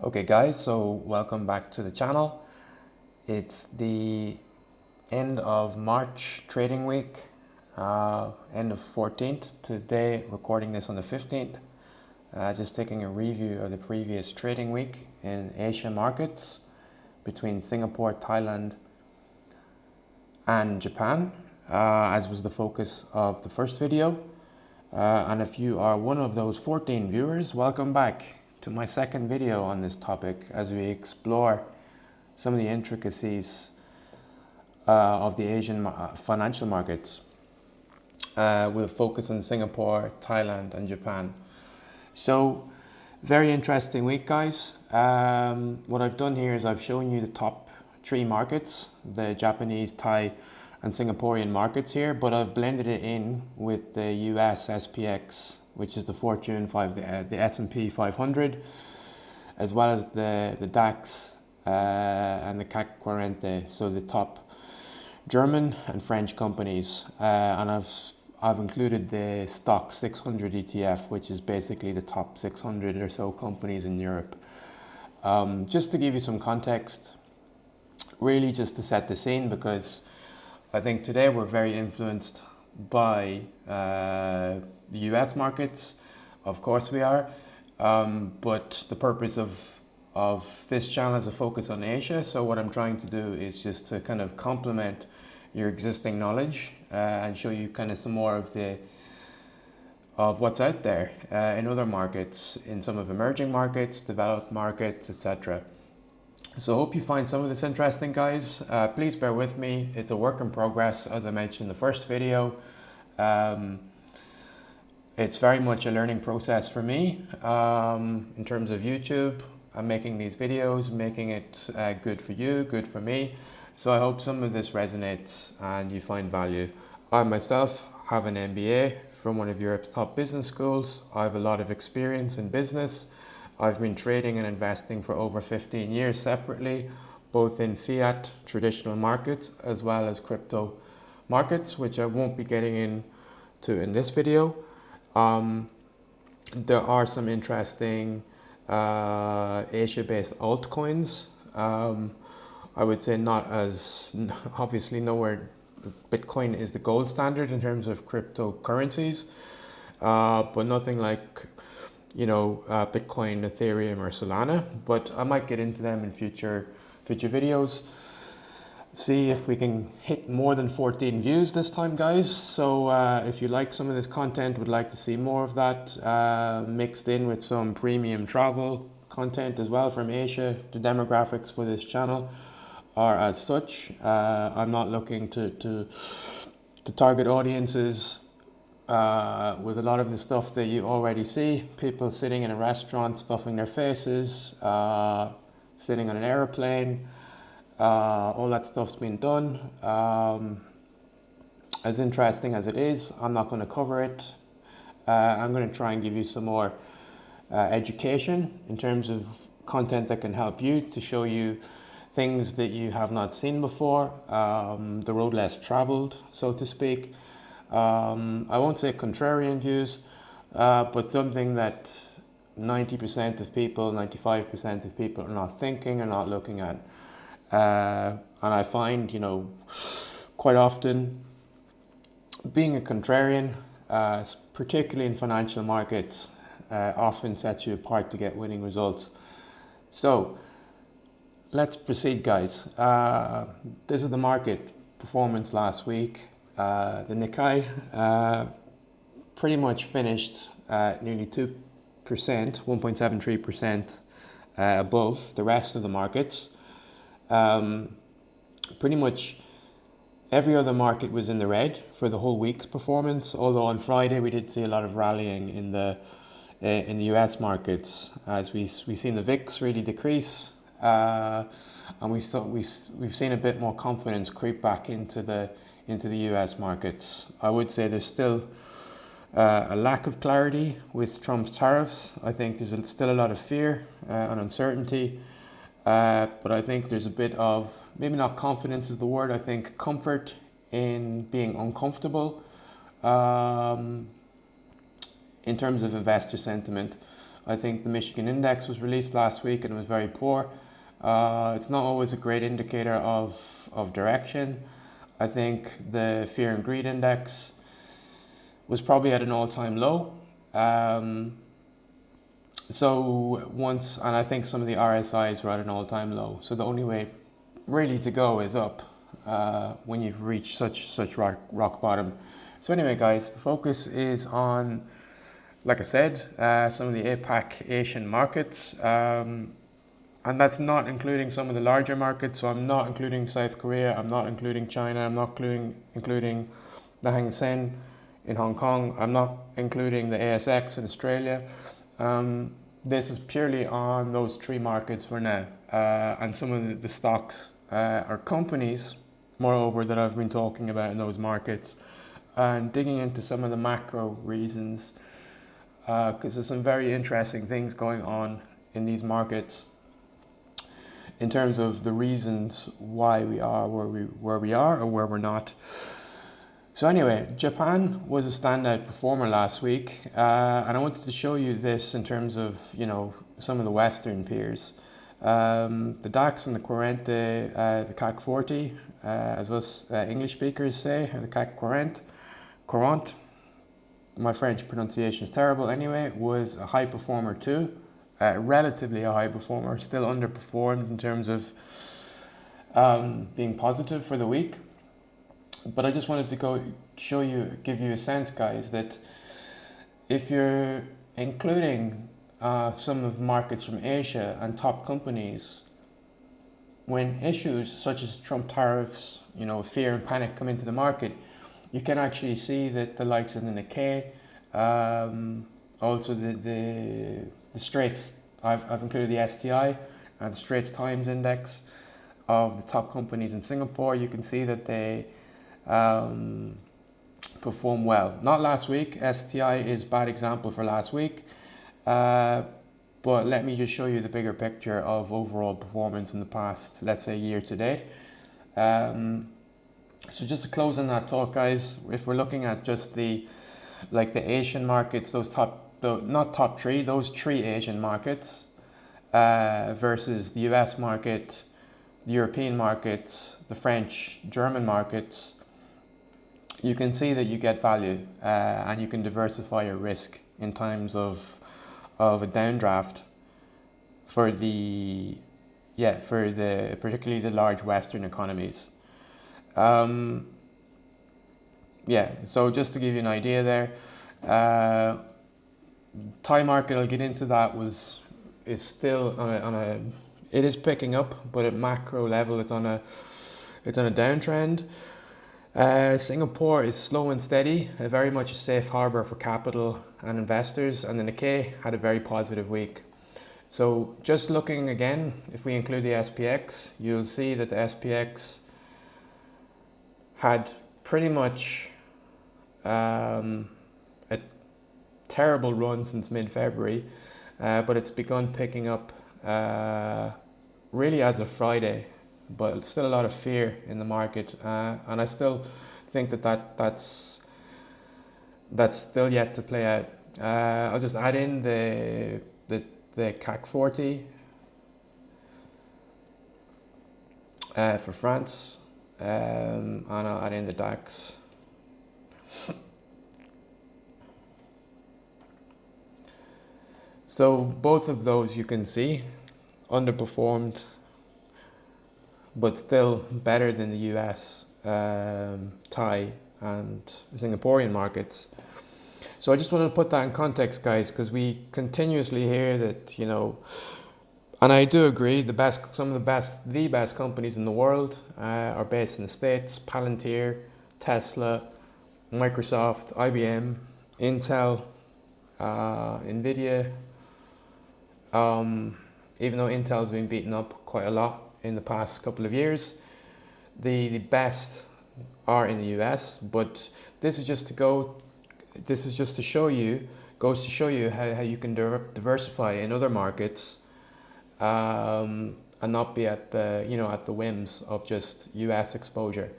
Okay guys, so welcome back to the channel. It's the end of March trading week, end of 14th. Today, recording this on the 15th. Just taking a review of the previous trading week in Asia markets between Singapore, Thailand and Japan, as was the focus of the first video. And if you are one of those 14 viewers, welcome back to my second video on this topic as we explore some of the intricacies of the Asian financial markets with a focus on Singapore, Thailand and Japan. So very interesting week, guys. What I've done here is I've shown you the top three markets, the Japanese, Thai and Singaporean markets here, but I've blended it in with the US SPX, which is the Fortune 5, the S&P 500, as well as the DAX and the CAC 40, so the top German and French companies. And I've included the Stock 600 ETF, which is basically the top 600 or so companies in Europe. Just to give you some context, really just to set the scene, because I think today we're very influenced by the US markets. Of course we are, but the purpose of this channel is a focus on Asia. So what I'm trying to do is just to kind of complement your existing knowledge and show you kind of some more of what's out there in other markets, in some of emerging markets, developed markets, etc. So I hope you find some of this interesting, guys. Please bear with me. It's a work in progress, as I mentioned in the first video. It's very much a learning process for me in terms of YouTube. I'm making these videos, making it good for you, good for me. So I hope some of this resonates and you find value. I myself have an MBA from one of Europe's top business schools. I have a lot of experience in business. I've been trading and investing for over 15 years separately, both in fiat traditional markets as well as crypto markets, which I won't be getting into in this video. There are some interesting Asia-based altcoins. I would say not as, obviously nowhere, Bitcoin is the gold standard in terms of cryptocurrencies, but nothing like, you know, Bitcoin, Ethereum or Solana, but I might get into them in future videos. See if we can hit more than 14 views this time, guys. So if you like some of this content, would like to see more of that mixed in with some premium travel content as well from Asia. The demographics for this channel are as such. I'm not looking to target audiences with a lot of the stuff that you already see. People sitting in a restaurant, stuffing their faces, sitting on an airplane. All that stuff's been done. As interesting as it is, I'm not going to cover it. I'm going to try and give you some more education in terms of content that can help you, to show you things that you have not seen before, the road less traveled, so to speak. I won't say contrarian views, but something that 90% of people, 95% of people are not thinking, are not looking at. And I find, you know, quite often being a contrarian, particularly in financial markets, often sets you apart to get winning results. So let's proceed, guys. This is the market performance last week. The Nikkei pretty much finished nearly 2%, 1.73% above the rest of the markets. Pretty much every other market was in the red for the whole week's performance, although on Friday we did see a lot of rallying in the US markets, as we've seen the VIX really decrease, and we've seen a bit more confidence creep back into the US markets. I would say there's still a lack of clarity with Trump's tariffs. I think there's still a lot of fear and uncertainty. But I think there's a bit of, maybe not confidence is the word, I think comfort in being uncomfortable in terms of investor sentiment. I think the Michigan index was released last week and was very poor. It's not always a great indicator of direction. I think the fear and greed index was probably at an all-time low. And I think some of the RSIs were at an all-time low. So the only way really to go is up when you've reached such rock bottom. So anyway, guys, the focus is on, like I said, some of the APAC Asian markets. And that's not including some of the larger markets. So I'm not including South Korea. I'm not including China. I'm not including the Hang Seng in Hong Kong. I'm not including the ASX in Australia. This is purely on those three markets for now. And some of the stocks or companies, moreover, that I've been talking about in those markets, and digging into some of the macro reasons, because there's some very interesting things going on in these markets in terms of the reasons why we are where we are or where we're not. So anyway, Japan was a standout performer last week, and I wanted to show you this in terms of, some of the Western peers. The DAX and the Quarente, the CAC 40, as us English speakers say, or the CAC Quarante, my French pronunciation is terrible anyway, was a high performer too. Relatively a high performer, still underperformed in terms of being positive for the week. But I just wanted to give you a sense, guys, that if you're including some of the markets from Asia and top companies, when issues such as Trump tariffs, fear and panic come into the market, you can actually see that the likes of the Nikkei, also the Straits, I've included the STI and the Straits Times Index of the top companies in Singapore. You can see that they perform well. Not last week. STI is a bad example for last week. But let me just show you the bigger picture of overall performance in the past, let's say year to date. So just to close on that talk, guys, if we're looking at just the Asian markets, those three Asian markets versus the US market, the European markets, the French, German markets, you can see that you get value and you can diversify your risk in times of a downdraft for particularly the large Western economies. So just to give you an idea there, Thai market, I'll get into that, is still it is picking up, but at macro level it's on a downtrend. Singapore is slow and steady, very much a safe harbor for capital and investors, and the Nikkei had a very positive week. So just looking again, if we include the SPX, you'll see that the SPX had pretty much a terrible run since mid-February, but it's begun picking up really as of Friday, but still a lot of fear in the market, and I still think that's still yet to play out. I'll just add in the CAC 40 for France, and I'll add in the DAX. So both of those you can see underperformed, but still better than the US, Thai and Singaporean markets. So I just wanted to put that in context, guys, because we continuously hear that, and I do agree, the best companies in the world are based in the States: Palantir, Tesla, Microsoft, IBM, Intel, Nvidia. Even though Intel's been beaten up quite a lot in the past couple of years, the best are in the US. But this is just to show you how you can diversify in other markets, and not be at the whims of just US exposure.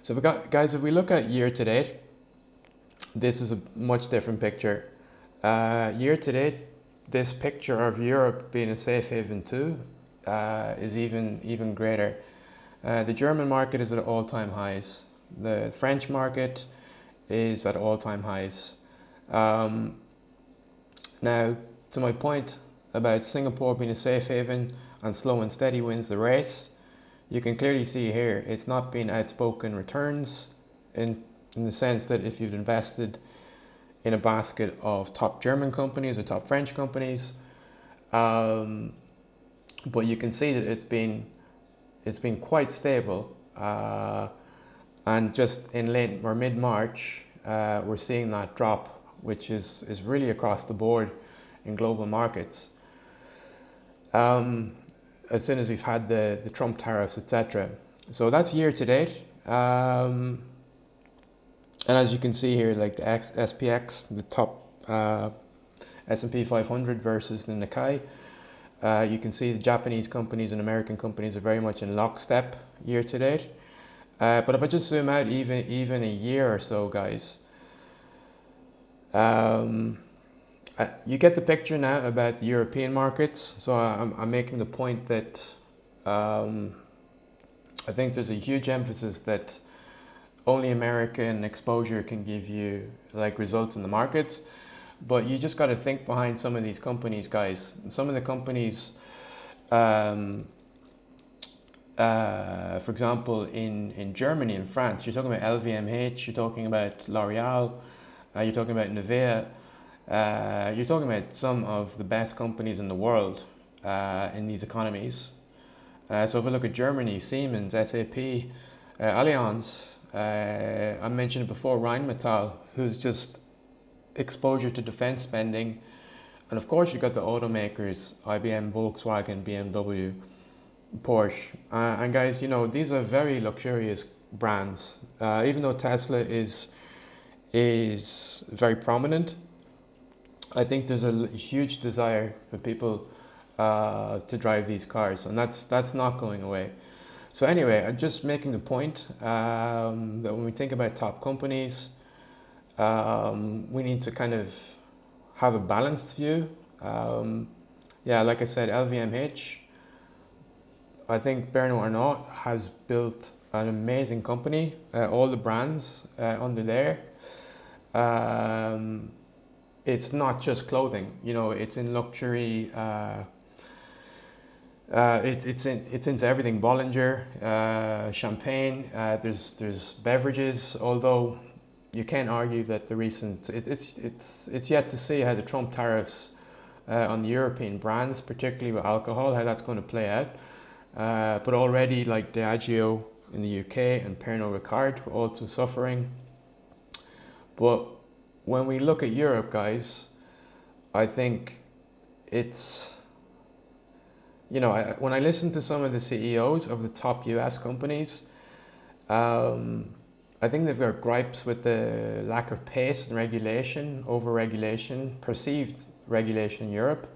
So if we look at year to date, this is a much different picture. Year to date, this picture of Europe being a safe haven too is even greater. The German market is at all-time highs. The French market is at all-time highs. Now, to my point about Singapore being a safe haven and slow and steady wins the race, you can clearly see here it's not been outspoken returns in the sense that if you've invested in a basket of top German companies or top French companies, but you can see that it's been quite stable, and just in late or mid-March we're seeing that drop, which is really across the board in global markets. As soon as we've had the Trump tariffs, etc. So that's year to date. And as you can see here, like the SPX, the top S&P 500 versus the Nikkei, you can see the Japanese companies and American companies are very much in lockstep year to date. But if I just zoom out even a year or so, guys, you get the picture now about the European markets. So I'm making the point that I think there's a huge emphasis that only American exposure can give you like results in the markets. But you just got to think behind some of these companies, guys. Some of the companies, for example, in Germany and France, you're talking about LVMH, you're talking about L'Oreal, you're talking about Nivea, you're talking about some of the best companies in the world in these economies. So if we look at Germany, Siemens, SAP, Allianz, I mentioned it before, Rheinmetall, who's just exposure to defense spending, and of course you've got the automakers, IBM, Volkswagen, BMW, Porsche, and guys, you know, these are very luxurious brands. Even though Tesla is very prominent, I think there's a huge desire for people to drive these cars, and that's not going away. So anyway, I'm just making the point that when we think about top companies, we need to kind of have a balanced view. Yeah, like I said, LVMH, I think Bernard Arnault has built an amazing company, all the brands under there. It's not just clothing, you know, it's in luxury, it's into everything, Bollinger, champagne, there's beverages, although you can't argue that the recent, it's yet to see how the Trump tariffs on the European brands, particularly with alcohol, how that's going to play out. But already like Diageo in the UK and Pernod Ricard were also suffering. But when we look at Europe, guys, I think it's, you know, when I listen to some of the CEOs of the top US companies, I think they've got gripes with the lack of pace and regulation, over-regulation, perceived regulation in Europe.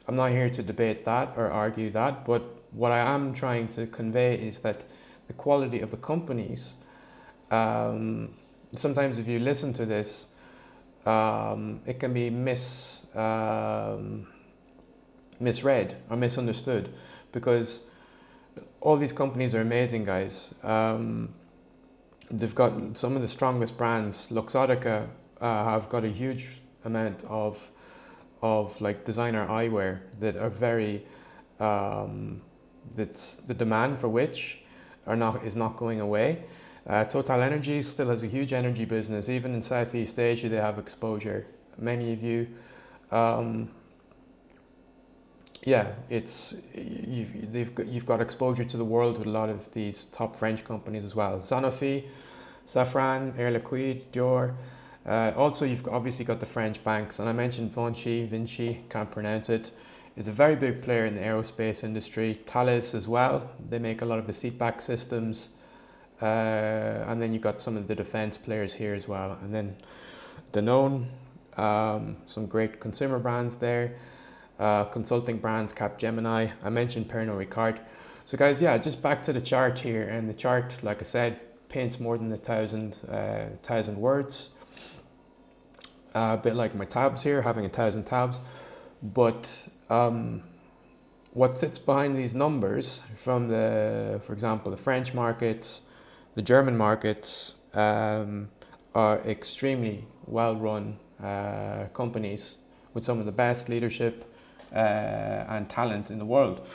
I'm not here to debate that or argue that, but what I am trying to convey is that the quality of the companies, sometimes if you listen to this, it can be misread or misunderstood, because all these companies are amazing, guys. They've got some of the strongest brands. Luxottica have got a huge amount of like designer eyewear that are very that's the demand for which is not going away. Total Energies still has a huge energy business. Even in Southeast Asia, they have exposure. Many of you, yeah, you've got exposure to the world with a lot of these top French companies as well. Sanofi, Safran, Air Liquide, Dior. Also, you've obviously got the French banks, and I mentioned Vinci, can't pronounce it. It's a very big player in the aerospace industry. Thales as well. They make a lot of the seatback systems. And then you've got some of the defense players here as well. And then Danone, some great consumer brands there. Consulting brands, Capgemini. I mentioned Pernod Ricard. So guys, yeah, just back to the chart here. And the chart, like I said, paints more than 1,000 words. A bit like my tabs here, having 1,000 tabs. But what sits behind these numbers from for example, the French markets, the German markets, are extremely well-run companies with some of the best leadership and talent in the world.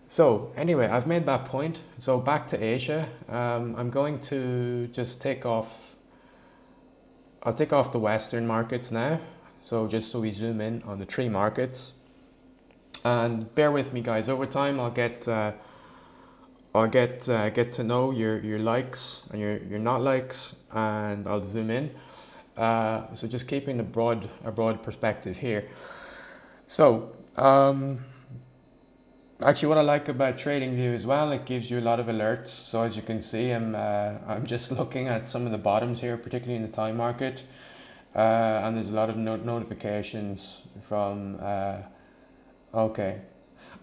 So anyway, I've made that point. So back to Asia. I'm going to just I'll take off the Western markets now. So just so we zoom in on the three markets. And bear with me, guys. Over time, I'll get to know your likes and your not likes, and I'll zoom in. So just keeping a broad perspective here. So actually, what I like about TradingView as well, it gives you a lot of alerts. So as you can see, I'm just looking at some of the bottoms here, particularly in the Thai market, and there's a lot of notifications from. Okay,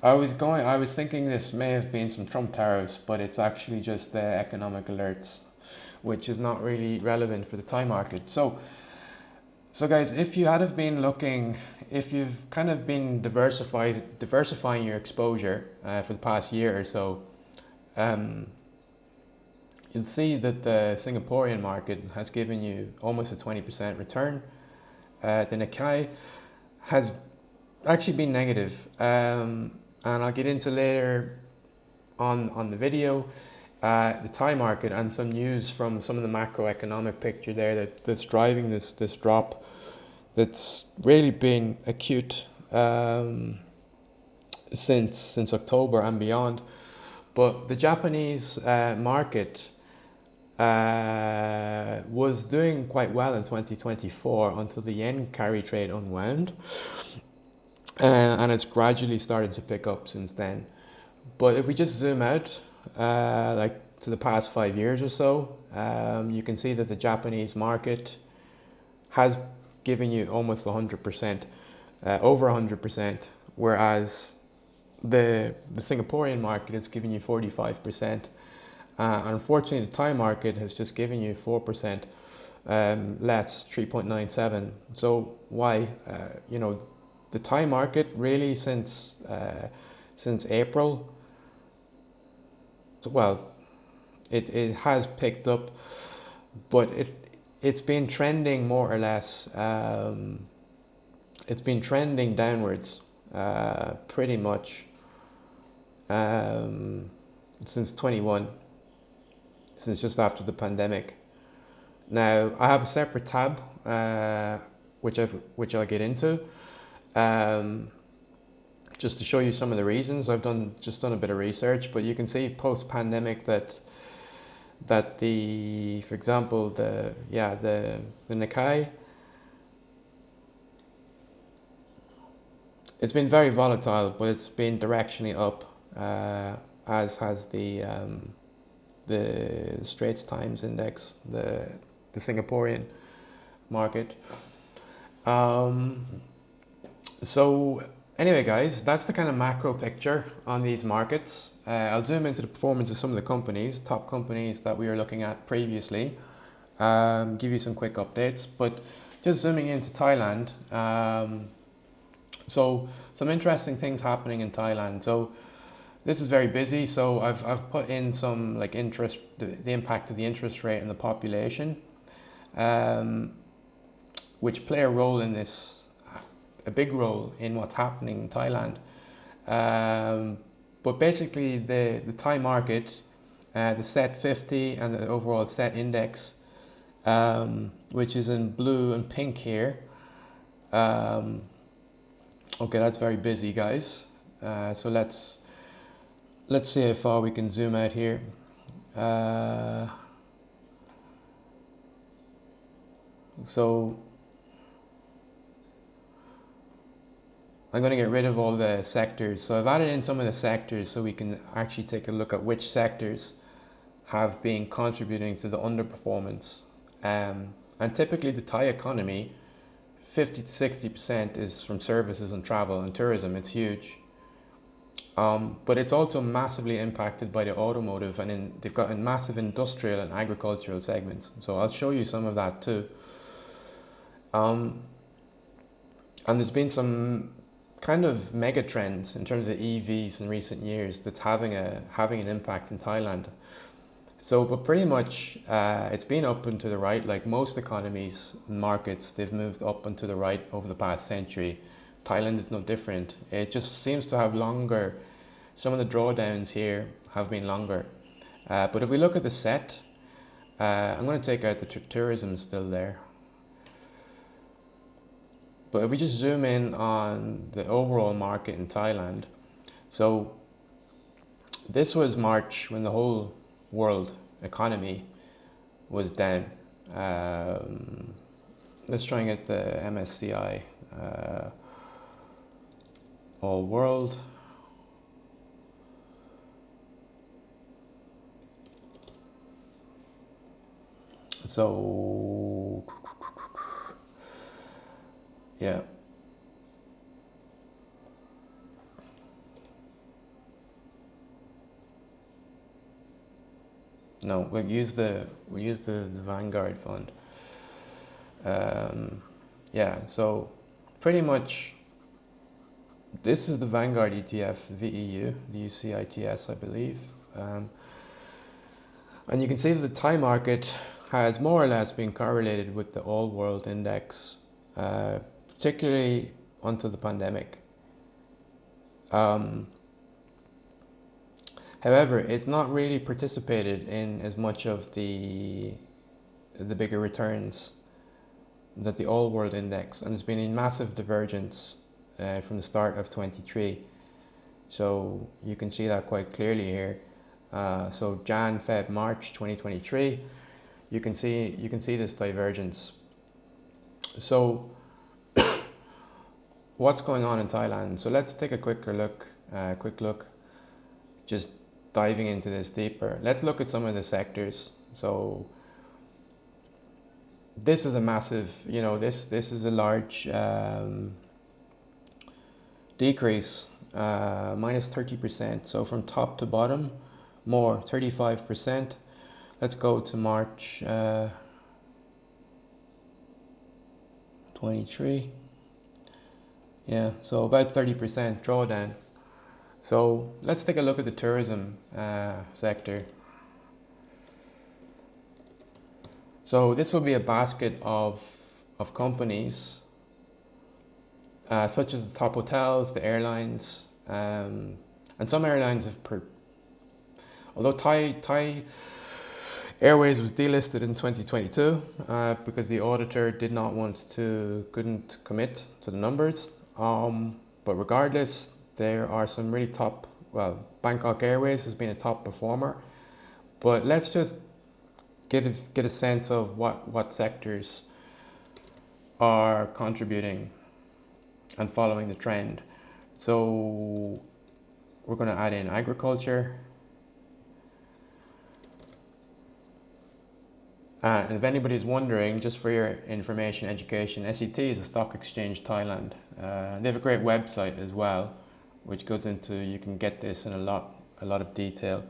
I was thinking this may have been some Trump tariffs, but it's actually just the economic alerts, which is not really relevant for the Thai market. So guys, if you have been looking, if you've kind of been diversifying your exposure for the past year or so, you'll see that the Singaporean market has given you almost a 20% return. The Nikkei has actually been negative, and I'll get into later on the video the Thai market and some news from some of the macroeconomic picture there that's driving this drop that's really been acute since October and beyond. But the Japanese market was doing quite well in 2024 until the yen carry trade unwound. And it's gradually started to pick up since then. But if we just zoom out, like to the past 5 years or so, you can see that the Japanese market has given you almost 100%, over 100%, whereas the Singaporean market is giving you 45%. Unfortunately, the Thai market has just given you 4% less, 3.97. So why? The Thai market really since April, well, it has picked up, but it's been trending more or less. It's been trending downwards pretty much since 21, since just after the pandemic. Now I have a separate tab which I'll get into. Just to show you some of the reasons. I've just done a bit of research, but you can see post-pandemic that for example, the Nikkei, it's been very volatile, but it's been directionally up, as has the Straits Times Index, the Singaporean market. So anyway, guys, that's the kind of macro picture on these markets. I'll zoom into the performance of some of the top companies that we were looking at previously, give you some quick updates, but just zooming into Thailand. So some interesting things happening in Thailand. So this is very busy. So I've put in some like the impact of the interest rate and the population, which play a role in this. A big role in what's happening in Thailand. But basically the Thai market, the SET 50 and the overall SET index, which is in blue and pink here. Okay, that's very busy, guys. So let's see how far we can zoom out here. So I'm going to get rid of all the sectors. So I've added in some of the sectors so we can actually take a look at which sectors have been contributing to the underperformance. And typically the Thai economy, 50 to 60% is from services and travel and tourism. It's huge. But it's also massively impacted by the automotive, and they've got a massive industrial and agricultural segments. So I'll show you some of that too. And there's been some kind of mega trends in terms of EVs in recent years that's having an impact in Thailand. So, but pretty much it's been up and to the right. Like most economies and markets, they've moved up and to the right over the past century. Thailand is no different. It just seems to have longer. Some of the drawdowns here have been longer. But if we look at the set, I'm going to take out the tourism still there. But if we just zoom in on the overall market in Thailand, so this was March when the whole world economy was down. Let's try and get the MSCI all world. So yeah. No, we use the Vanguard fund. Yeah, so pretty much this is the Vanguard ETF VEU, the UCITS, I believe. And you can see that the Thai market has more or less been correlated with the all world index, particularly until the pandemic. However, it's not really participated in as much of the bigger returns that the all world index, and there's been a massive divergence from the start of 23. So you can see that quite clearly here. So Jan, Feb, March 2023, you can see this divergence. So what's going on in Thailand? So let's take a quick look, just diving into this deeper. Let's look at some of the sectors. So this is a massive, this is a large decrease, minus 30%. So from top to bottom, more 35%. Let's go to March 23. Yeah, so about 30% drawdown. So let's take a look at the tourism sector. So this will be a basket of companies, such as the top hotels, the airlines, and some airlines have, although Thai Airways was delisted in 2022 because the auditor couldn't commit to the numbers. But regardless, there are some really top, Bangkok Airways has been a top performer. But let's just get a sense of what sectors are contributing and following the trend. So we're going to add in agriculture. And if anybody's wondering, just for your information, education, SET is a stock exchange Thailand. They have a great website as well, which goes into, you can get this in a lot of detail.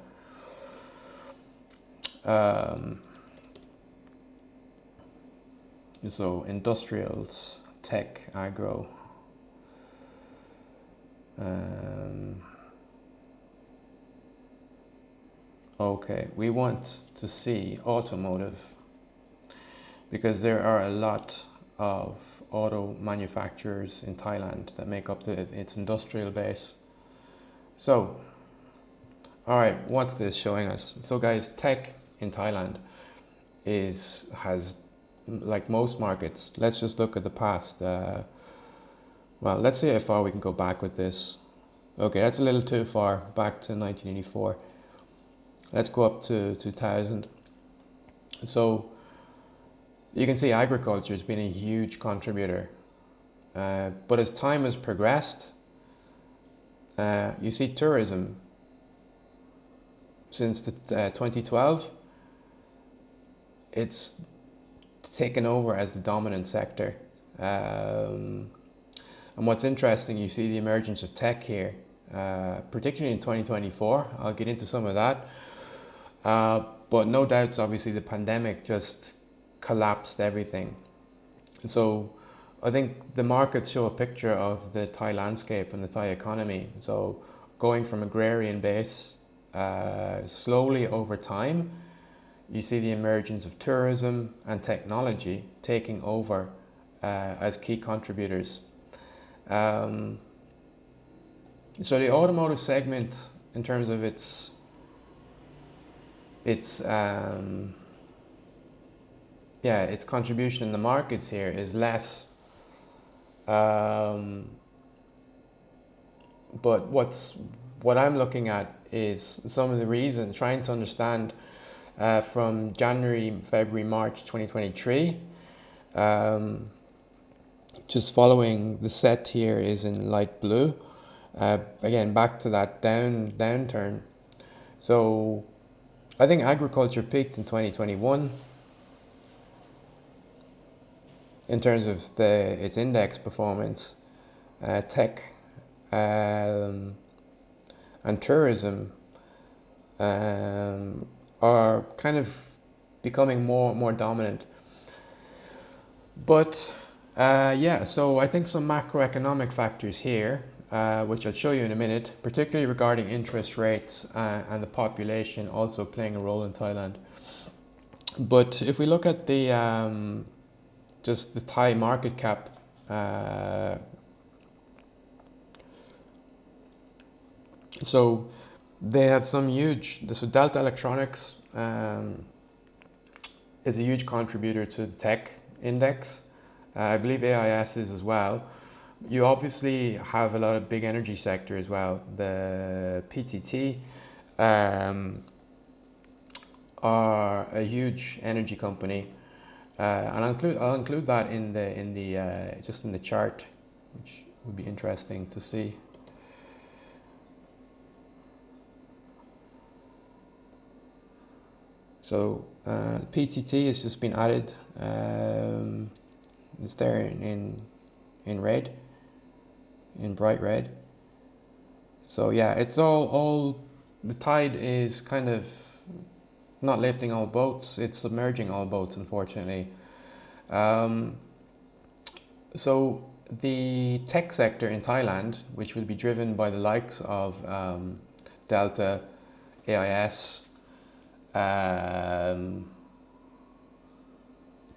So industrials, tech, agro. Okay, we want to see automotive, because there are a lot of auto manufacturers in Thailand that make up its industrial base. So, all right, what's this showing us? So guys, tech in Thailand has, like most markets, let's just look at the past. Let's see how far we can go back with this. Okay, that's a little too far, back to 1984. Let's go up to 2000. So you can see agriculture has been a huge contributor. But as time has progressed, you see tourism since 2012, it's taken over as the dominant sector. And what's interesting, you see the emergence of tech here, particularly in 2024. I'll get into some of that. But no doubts, obviously, the pandemic just collapsed everything. And so I think the markets show a picture of the Thai landscape and the Thai economy. So going from agrarian base, slowly over time, you see the emergence of tourism and technology taking over as key contributors. So the automotive segment, in terms of its contribution in the markets here is less. But what I'm looking at is some of the reasons, trying to understand from January, February, March 2023. Just following the set here is in light blue. Again, back to that downturn. So I think agriculture peaked in 2021 in terms of its index performance. Tech and tourism are kind of becoming more dominant. But so I think some macroeconomic factors here, which I'll show you in a minute, particularly regarding interest rates and the population also playing a role in Thailand. But if we look at the just the Thai market cap, so they have some huge, so Delta Electronics is a huge contributor to the tech index. I believe AIS is as well. You obviously have a lot of big energy sector as well. The PTT are a huge energy company, and I'll include that in the just in the chart, which would be interesting to see. So PTT has just been added. It's there in red, in bright red. So yeah, it's all the tide is kind of not lifting all boats, it's submerging all boats, unfortunately. So the tech sector in Thailand, which will be driven by the likes of Delta, AIS,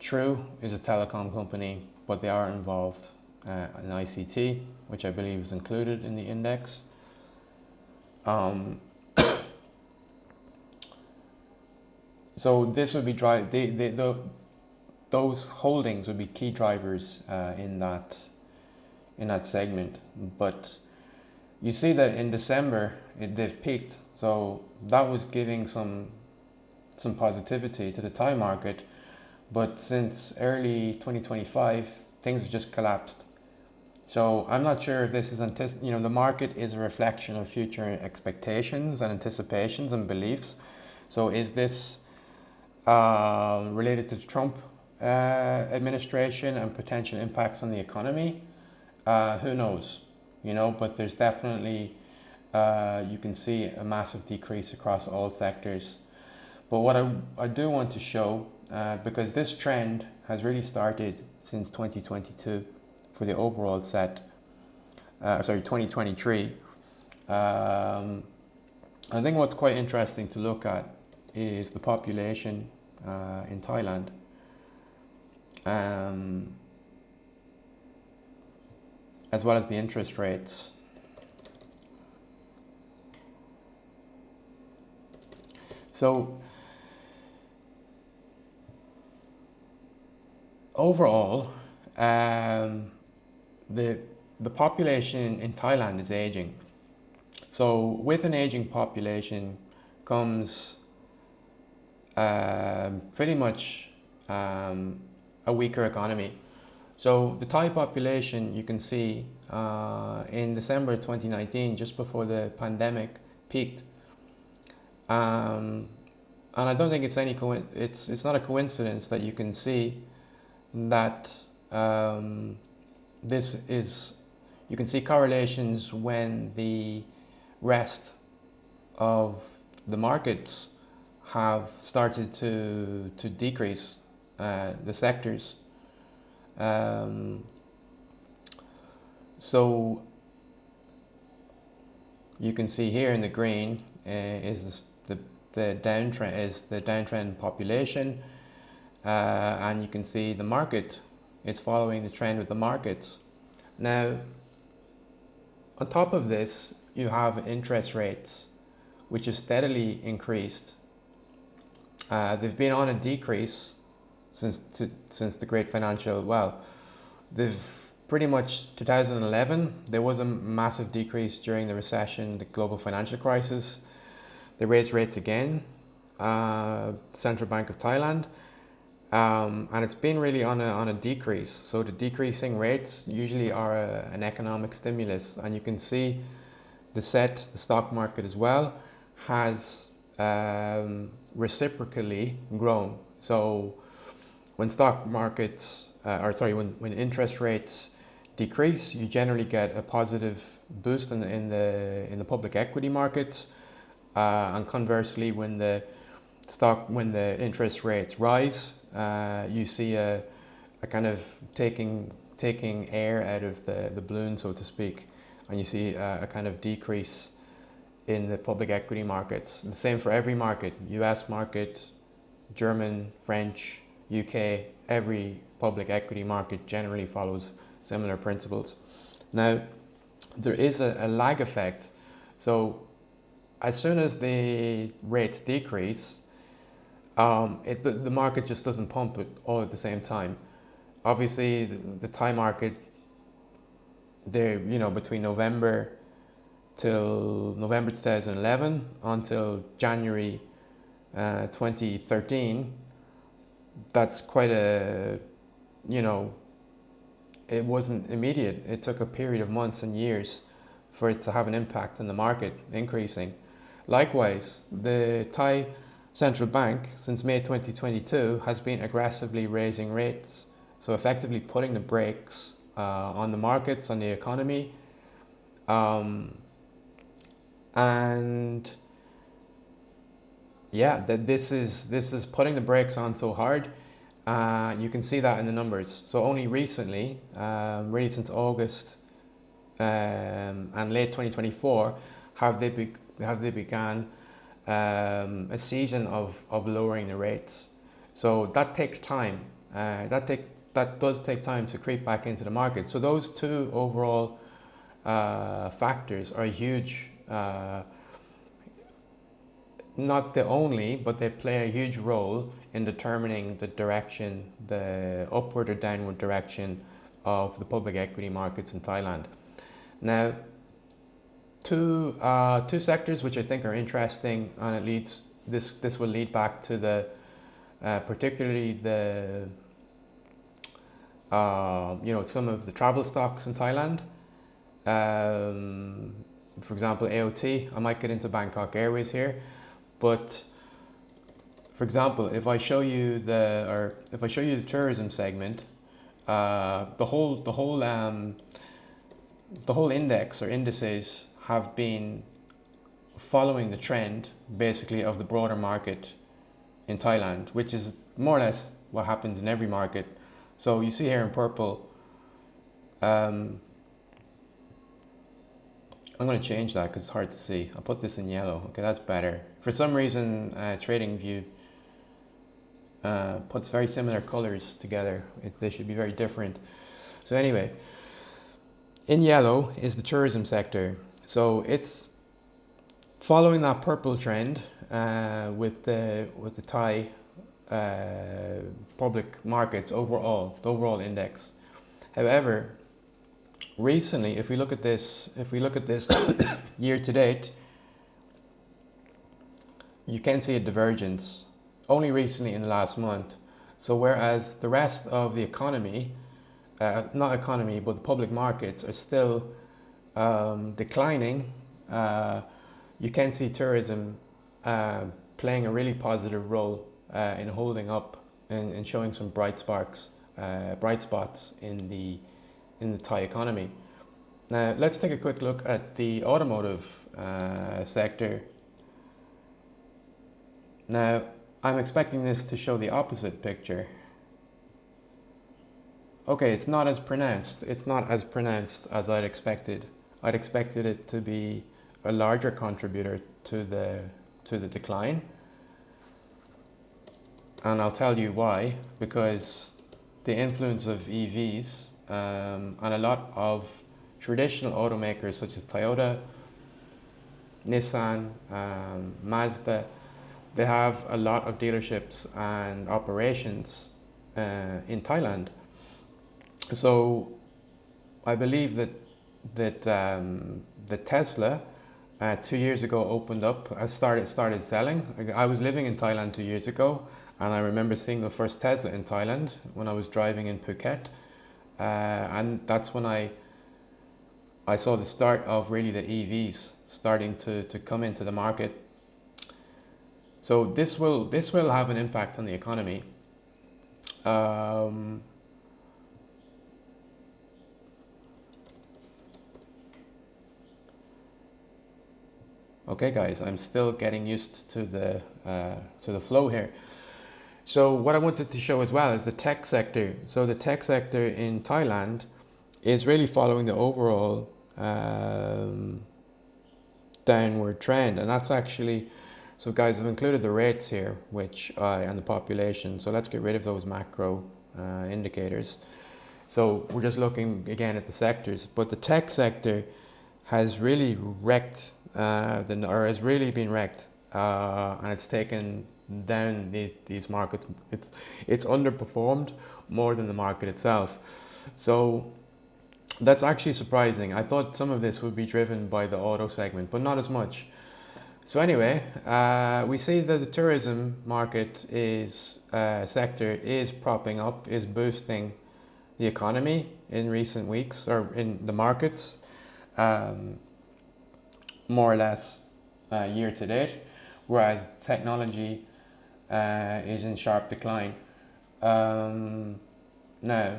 True is a telecom company, but they are involved in ICT, which I believe is included in the index. So this would be those holdings would be key drivers in that segment. But you see that in December they've peaked, so that was giving some positivity to the Thai market. But since early 2025, things have just collapsed. So I'm not sure if this is the market is a reflection of future expectations and anticipations and beliefs. So is this related to the Trump administration and potential impacts on the economy? Who knows? But there's definitely you can see a massive decrease across all sectors. But what I do want to show, because this trend has really started since 2022 for the overall set, 2023. I think what's quite interesting to look at is the population in Thailand. As well as the interest rates. So overall, the population in Thailand is aging. So with an aging population comes pretty much a weaker economy. So the Thai population, you can see in December 2019, just before the pandemic peaked, and I don't think it's not a coincidence that you can see that you can see correlations when the rest of the markets have started to decrease, the sectors. So you can see here in the green is the downtrend population, and you can see the market. It's following the trend with the markets. Now, on top of this, you have interest rates, which have steadily increased. They've been on a decrease since the great financial, they've pretty much 2011, there was a massive decrease during the recession, the global financial crisis. They raised rates again, Central Bank of Thailand, and it's been really on a decrease. So the decreasing rates usually are an economic stimulus, and you can see the stock market as well, has reciprocally grown. So when stock markets, when interest rates decrease, you generally get a positive boost in the public equity markets, and conversely, when the interest rates rise, you see a kind of taking air out of the balloon, so to speak, and you see a kind of decrease in the public equity markets. The same for every market: US market, German, French, UK. Every public equity market generally follows similar principles. Now, there is a lag effect. So as soon as the rates decrease, the market just doesn't pump it all at the same time. Obviously, the Thai market, between November 2011 until January 2013, that's quite it wasn't immediate. It took a period of months and years for it to have an impact on the market increasing. Likewise, the Thai Central Bank since May 2022 has been aggressively raising rates, so effectively putting the brakes on the markets, on the economy, and yeah, this is putting the brakes on so hard. You can see that in the numbers. So only recently, really since August and late 2024, have they began a season of lowering the rates. So that takes time. That does take time to creep back into the market. So those two overall factors are huge. Not the only, but they play a huge role in determining the direction, the upward or downward direction of the public equity markets in Thailand. Now, two sectors which I think are interesting, and this will lead back to the particularly the some of the travel stocks in Thailand. For example, AOT. I might get into Bangkok Airways here. But for example, if I show you the tourism segment, the whole index or indices have been following the trend basically of the broader market in Thailand, which is more or less what happens in every market. So you see here in purple, I'm going to change that because it's hard to see. I'll put this in yellow. Okay, that's better. For some reason, TradingView puts very similar colors together. They should be very different. So anyway, in yellow is the tourism sector. So it's following that purple trend with the Thai public markets overall, the overall index. However, recently, if we look at this year to date, you can see a divergence only recently in the last month. So whereas the rest of the economy, but the public markets are still declining, you can see tourism playing a really positive role in holding up and showing some bright spots in the Thai economy. Now let's take a quick look at the automotive sector. Now I'm expecting this to show the opposite picture Okay, it's not as pronounced. It's not as pronounced as I'd expected. I'd expected it to be a larger contributor to the decline. And I'll tell you why. Because the influence of EVs and a lot of traditional automakers such as Toyota, Nissan, Mazda, they have a lot of dealerships and operations in Thailand. So I believe that Tesla 2 years ago opened up, started selling. I was living in Thailand 2 years ago, and I remember seeing the first Tesla in Thailand when I was driving in Phuket, and that's when I saw the start of really the EVs starting to come into the market. So this will have an impact on the economy. Okay, guys, I'm still getting used to the flow here. So what I wanted to show as well is the tech sector. So the tech sector in Thailand is really following the overall downward trend, and that's actually, so guys, I've included the rates here, and the population. So let's get rid of those macro indicators. So we're just looking again at the sectors, but the tech sector has really wrecked, has really been wrecked, and it's taken down these markets. It's underperformed more than the market itself. So that's actually surprising. I thought some of this would be driven by the auto segment, but not as much. So anyway, we see that the tourism market sector is propping up, is boosting the economy in recent weeks, or in the markets, more or less year to date, whereas technology is in sharp decline. Now,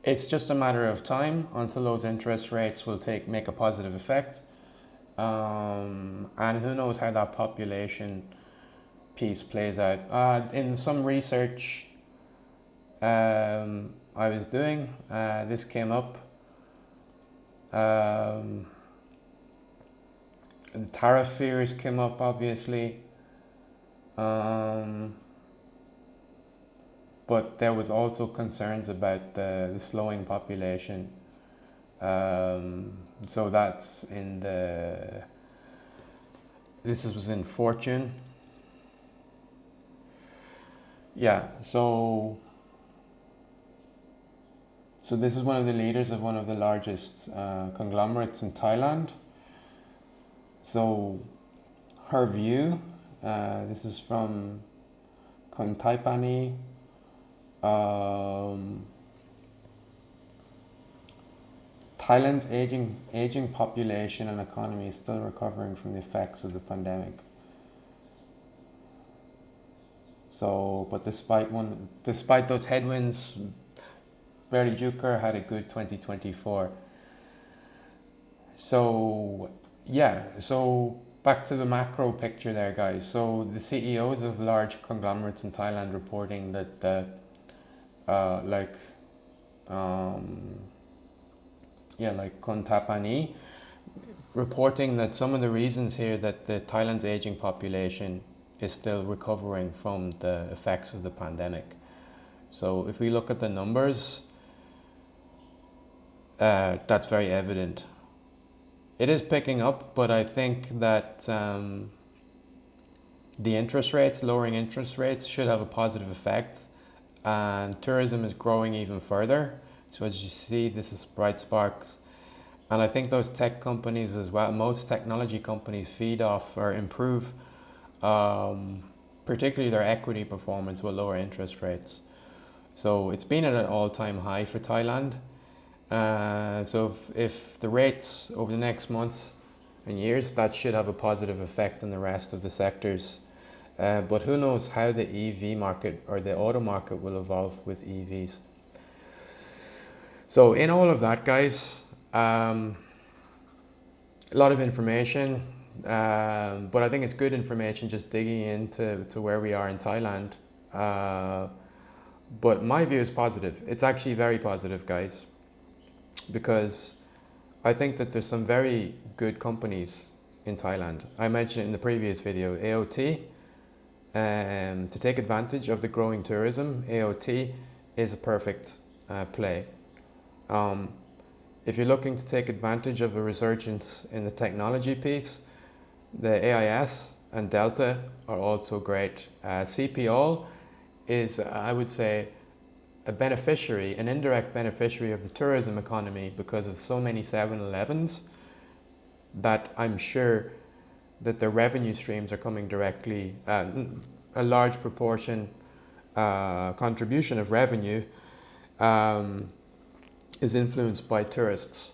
it's just a matter of time until those interest rates will make a positive effect. And who knows how that population piece plays out. In some research I was doing, this came up. The tariff fears came up, obviously. But there was also concerns about the slowing population. So that's in this was in Fortune. Yeah, so this is one of the leaders of one of the largest conglomerates in Thailand. So her view, this is from Kontaipani. Thailand's aging population and economy is still recovering from the effects of the pandemic. So, but despite those headwinds, Barely Juker had a good 2024. So yeah, so back to the macro picture there, guys. So the CEOs of large conglomerates in Thailand reporting that like Kontapani, reporting that some of the reasons here that Thailand's aging population is still recovering from the effects of the pandemic. So if we look at the numbers, that's very evident. It is picking up, but I think that the interest rates, lowering interest rates, should have a positive effect, and tourism is growing even further. So as you see, this is bright sparks. And I think those tech companies as well, most technology companies feed off or improve, particularly their equity performance with lower interest rates. So it's been at an all-time high for Thailand. So if the rates over the next months and years, that should have a positive effect on the rest of the sectors. But who knows how the EV market or the auto market will evolve with EVs. So in all of that, guys, a lot of information, but I think it's good information just digging into where we are in Thailand. But my view is positive. It's actually very positive, guys, because I think that there's some very good companies in Thailand. I mentioned it in the previous video, AOT. To take advantage of the growing tourism, AOT is a perfect play. If you're looking to take advantage of a resurgence in the technology piece, the AIS and Delta are also great. CPALL is, I would say, a beneficiary, an indirect beneficiary of the tourism economy because of so many 7-Elevens that I'm sure that the revenue streams are coming directly, a large proportion contribution of revenue is influenced by tourists,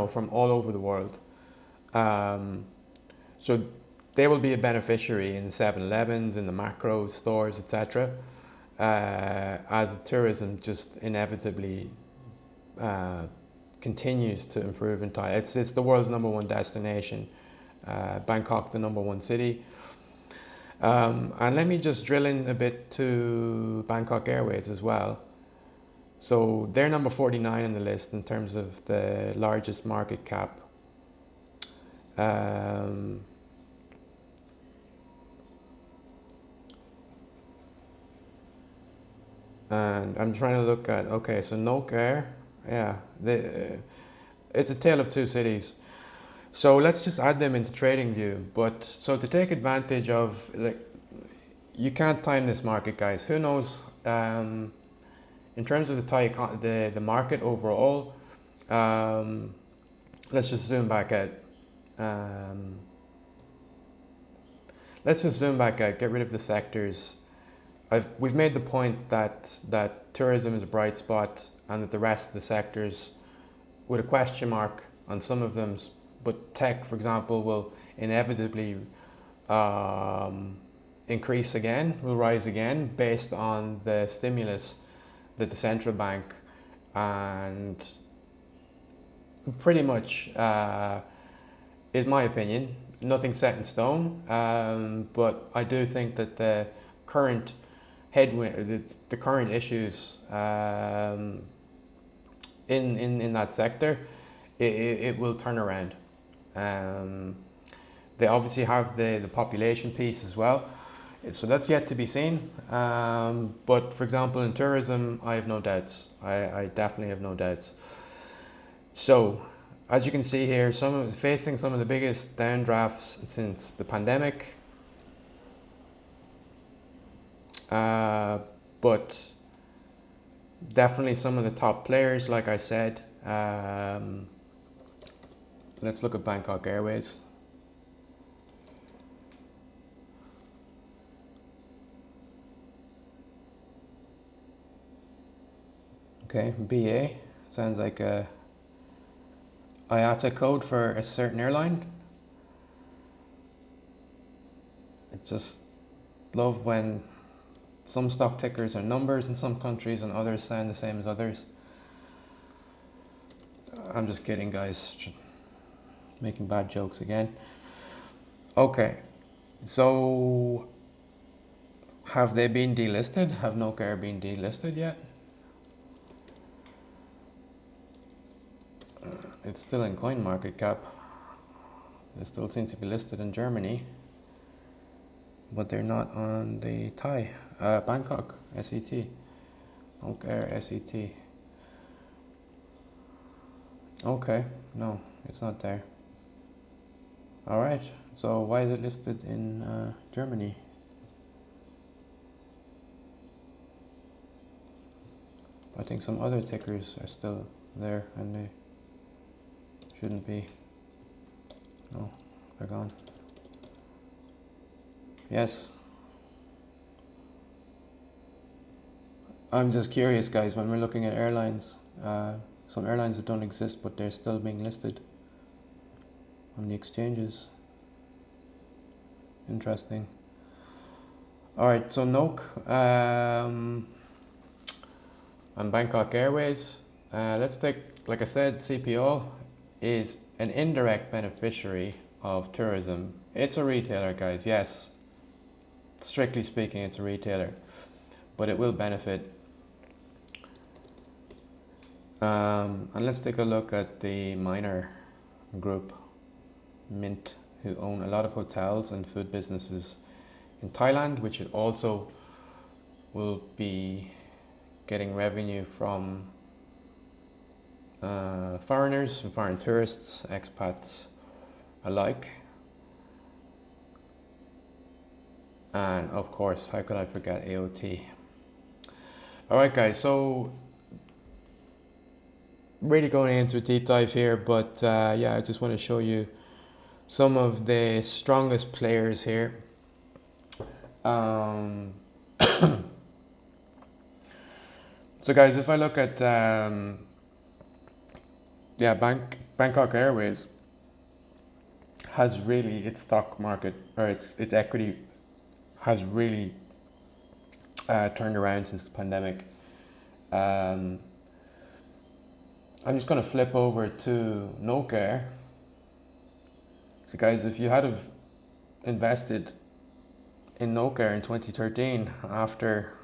from all over the world. So they will be a beneficiary in the 7-Elevens, in the macro stores, etc. As tourism just inevitably continues to improve in Thailand. It's the world's #1 destination. Bangkok, the #1 city. And let me just drill in a bit to Bangkok Airways as well. So they're number 49 in the list in terms of the largest market cap. And I'm trying to look at, okay, so Nok Air, yeah, it's a tale of two cities. So let's just add them into TradingView. But so to take advantage of, you can't time this market, guys. Who knows? In terms of the market overall, let's just zoom back out. Get rid of the sectors. We've made the point that tourism is a bright spot and that the rest of the sectors, with a question mark on some of them, but tech, for example, will inevitably increase again, will rise again based on the stimulus that the central bank and pretty much, is my opinion, nothing set in stone, but I do think that the current headwind, the current issues in that sector, it will turn around. They obviously have the population piece as well, so that's yet to be seen. But for example, in tourism, I have no doubts. I definitely have no doubts. So, as you can see here, facing some of the biggest downdrafts since the pandemic. But definitely some of the top players, like I said. Let's look at Bangkok Airways. Okay, BA sounds like a IATA code for a certain airline. I just love when some stock tickers are numbers in some countries and others sound the same as others. I'm just kidding, guys. Making bad jokes again. Okay, so have they been delisted? Have Nok Air been delisted yet? It's still in CoinMarketCap. They still seem to be listed in Germany, but they're not on the Thai. Bangkok, SET. Nok Air, SET. Okay, no, it's not there. Alright, so why is it listed in Germany? I think some other tickers are still there and they shouldn't be. No, they're gone. Yes. I'm just curious, guys, when we're looking at airlines, some airlines that don't exist but they're still being listed on the exchanges. Interesting. Alright, so Nok and Bangkok Airways. Let's take, like I said, CPALL is an indirect beneficiary of tourism. It's a retailer, guys, yes. Strictly speaking, it's a retailer, but it will benefit And let's take a look at the minor group, Mint, who own a lot of hotels and food businesses in Thailand, which it also will be getting revenue from foreigners and foreign tourists, expats alike. And of course, how could I forget AOT? Alright guys, so really going into a deep dive here, but yeah, I just want to show you some of the strongest players here. So guys, if I look at Bangkok Airways has really, its stock market or its equity has really turned around since the pandemic. I'm just going to flip over to Nok Air. So guys, if you had have invested in Nok Air in 2013, after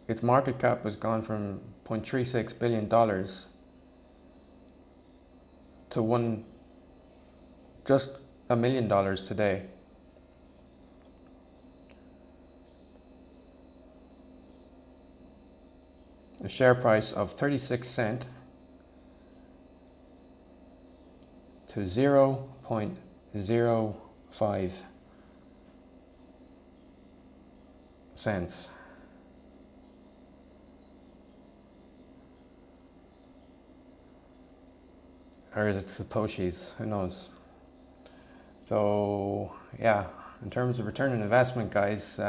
its market cap has gone from $0.36 billion to just $1 million today. A share price of 36 cents to 0.05 cents. Or is it Satoshis? Who knows? So yeah, in terms of return on investment, guys,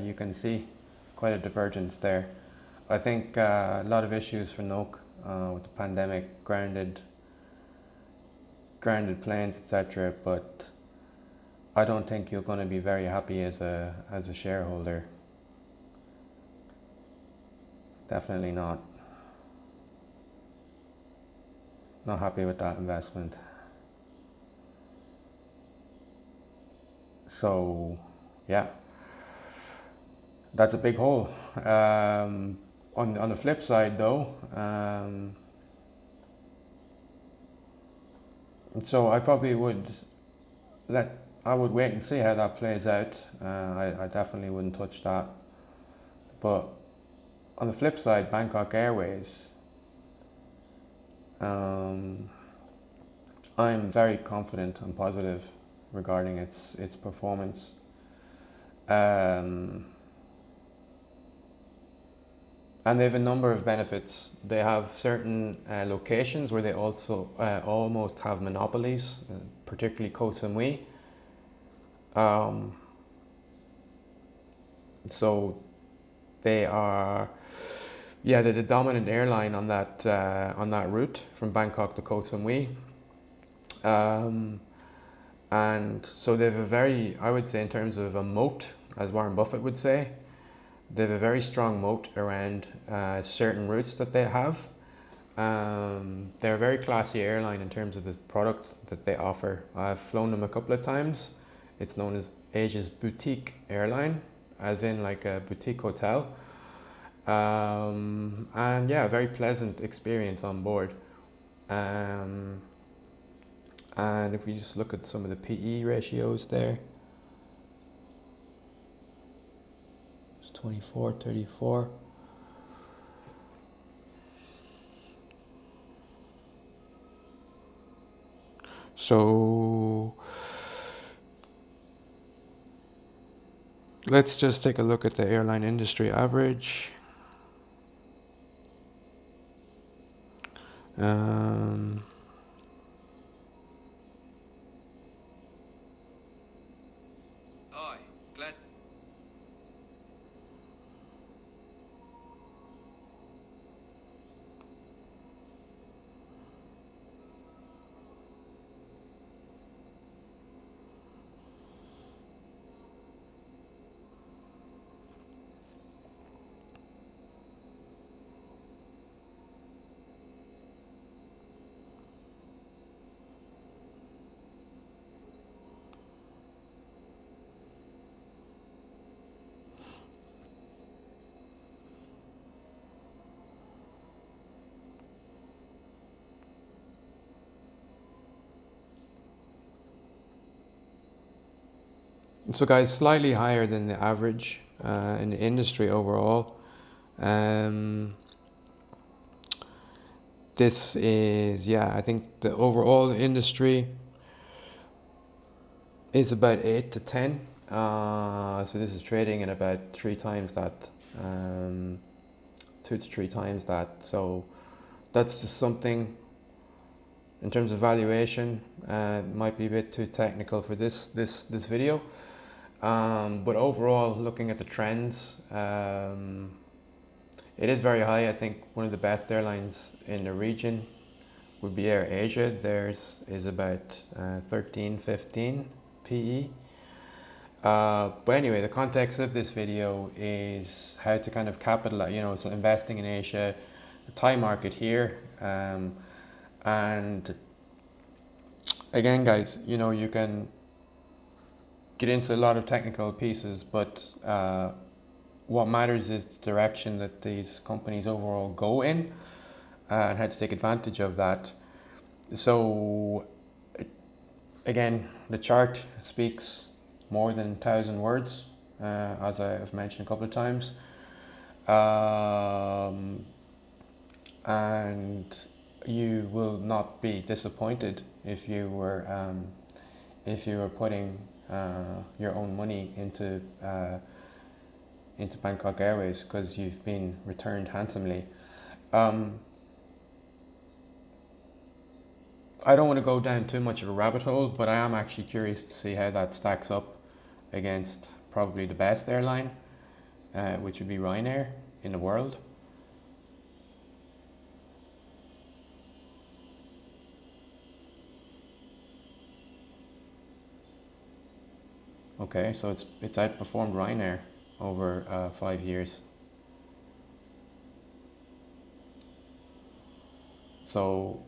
you can see quite a divergence there. I think a lot of issues for Nok with the pandemic, grounded planes, etc. But I don't think you're going to be very happy as a shareholder. Definitely not. Not happy with that investment. So yeah, that's a big hole. On the flip side though, so I probably would wait and see how that plays out. I definitely wouldn't touch that. But on the flip side, Bangkok Airways, I'm very confident and positive regarding its performance. And they have a number of benefits. They have certain locations where they also almost have monopolies, particularly Koh Samui. So they are, they're the dominant airline on that route from Bangkok to Koh Samui. And so they have a very, I would say, in terms of a moat, as Warren Buffett would say, they have a very strong moat around certain routes that they have. They're a very classy airline in terms of the products that they offer. I've flown them a couple of times. It's known as Asia's boutique airline, as in like a boutique hotel. And yeah, a very pleasant experience on board. And if we just look at some of the PE ratios there, it's 24, 34. So let's just take a look at the airline industry average. So guys, slightly higher than the average in the industry overall. This is, yeah, I think the overall industry is about 8 to 10. So this is trading at about 3 times that, 2 to 3 times that. So that's just something in terms of valuation. Might be a bit too technical for this video. But overall, looking at the trends, it is very high. I think one of the best airlines in the region would be AirAsia. Theirs is about 13, 15 PE. But anyway, the context of this video is how to kind of capitalize, so investing in Asia, the Thai market here. And again, guys, you can get into a lot of technical pieces, but what matters is the direction that these companies overall go in and how to take advantage of that. So again, the chart speaks more than 1,000 words, as I've mentioned a couple of times. And you will not be disappointed if you were putting your own money into Bangkok Airways, because you've been returned handsomely. I don't want to go down too much of a rabbit hole, but I am actually curious to see how that stacks up against probably the best airline, which would be Ryanair in the world. Okay, so it's outperformed Ryanair over 5 years. So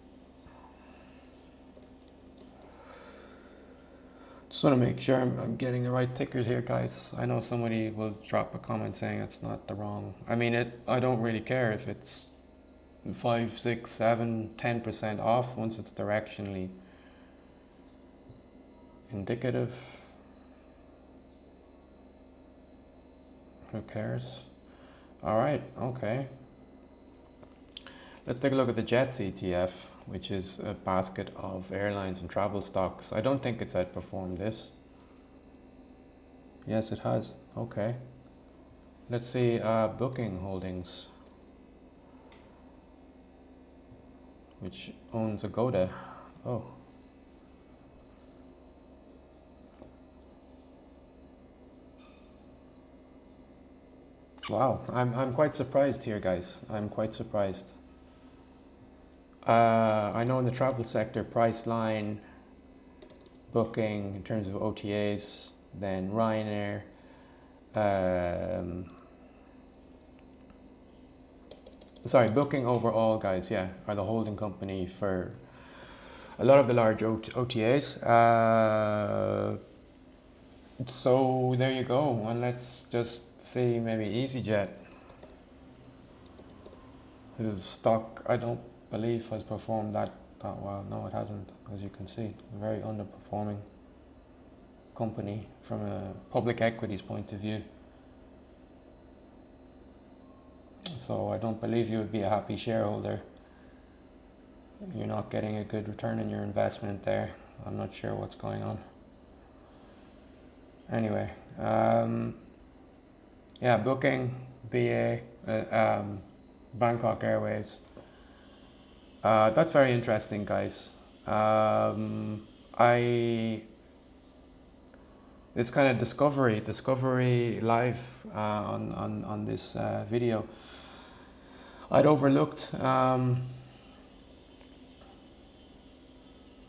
just want to make sure I'm getting the right tickers here, guys. I know somebody will drop a comment saying it's not the wrong. I mean, I don't really care if it's 5, 6, 7, 10% off once it's directionally indicative. Who cares? All right, okay. Let's take a look at the JETS ETF, which is a basket of airlines and travel stocks. I don't think it's outperformed this. Yes, it has. Okay. Let's see Booking Holdings, which owns Agoda. Oh. Wow, I'm quite surprised here, guys. I'm quite surprised. I know in the travel sector, Priceline, Booking in terms of OTAs, then Ryanair, Booking overall, guys, yeah, are the holding company for a lot of the large OTAs. So there you go, and let's just see maybe EasyJet, whose stock I don't believe has performed that well. No, it hasn't, as you can see. A very underperforming company from a public equities point of view. So I don't believe you would be a happy shareholder. You're not getting a good return on your investment there. I'm not sure what's going on. Anyway, yeah, Booking, BA, Bangkok Airways. That's very interesting, guys. It's kind of discovery live on this video. I'd overlooked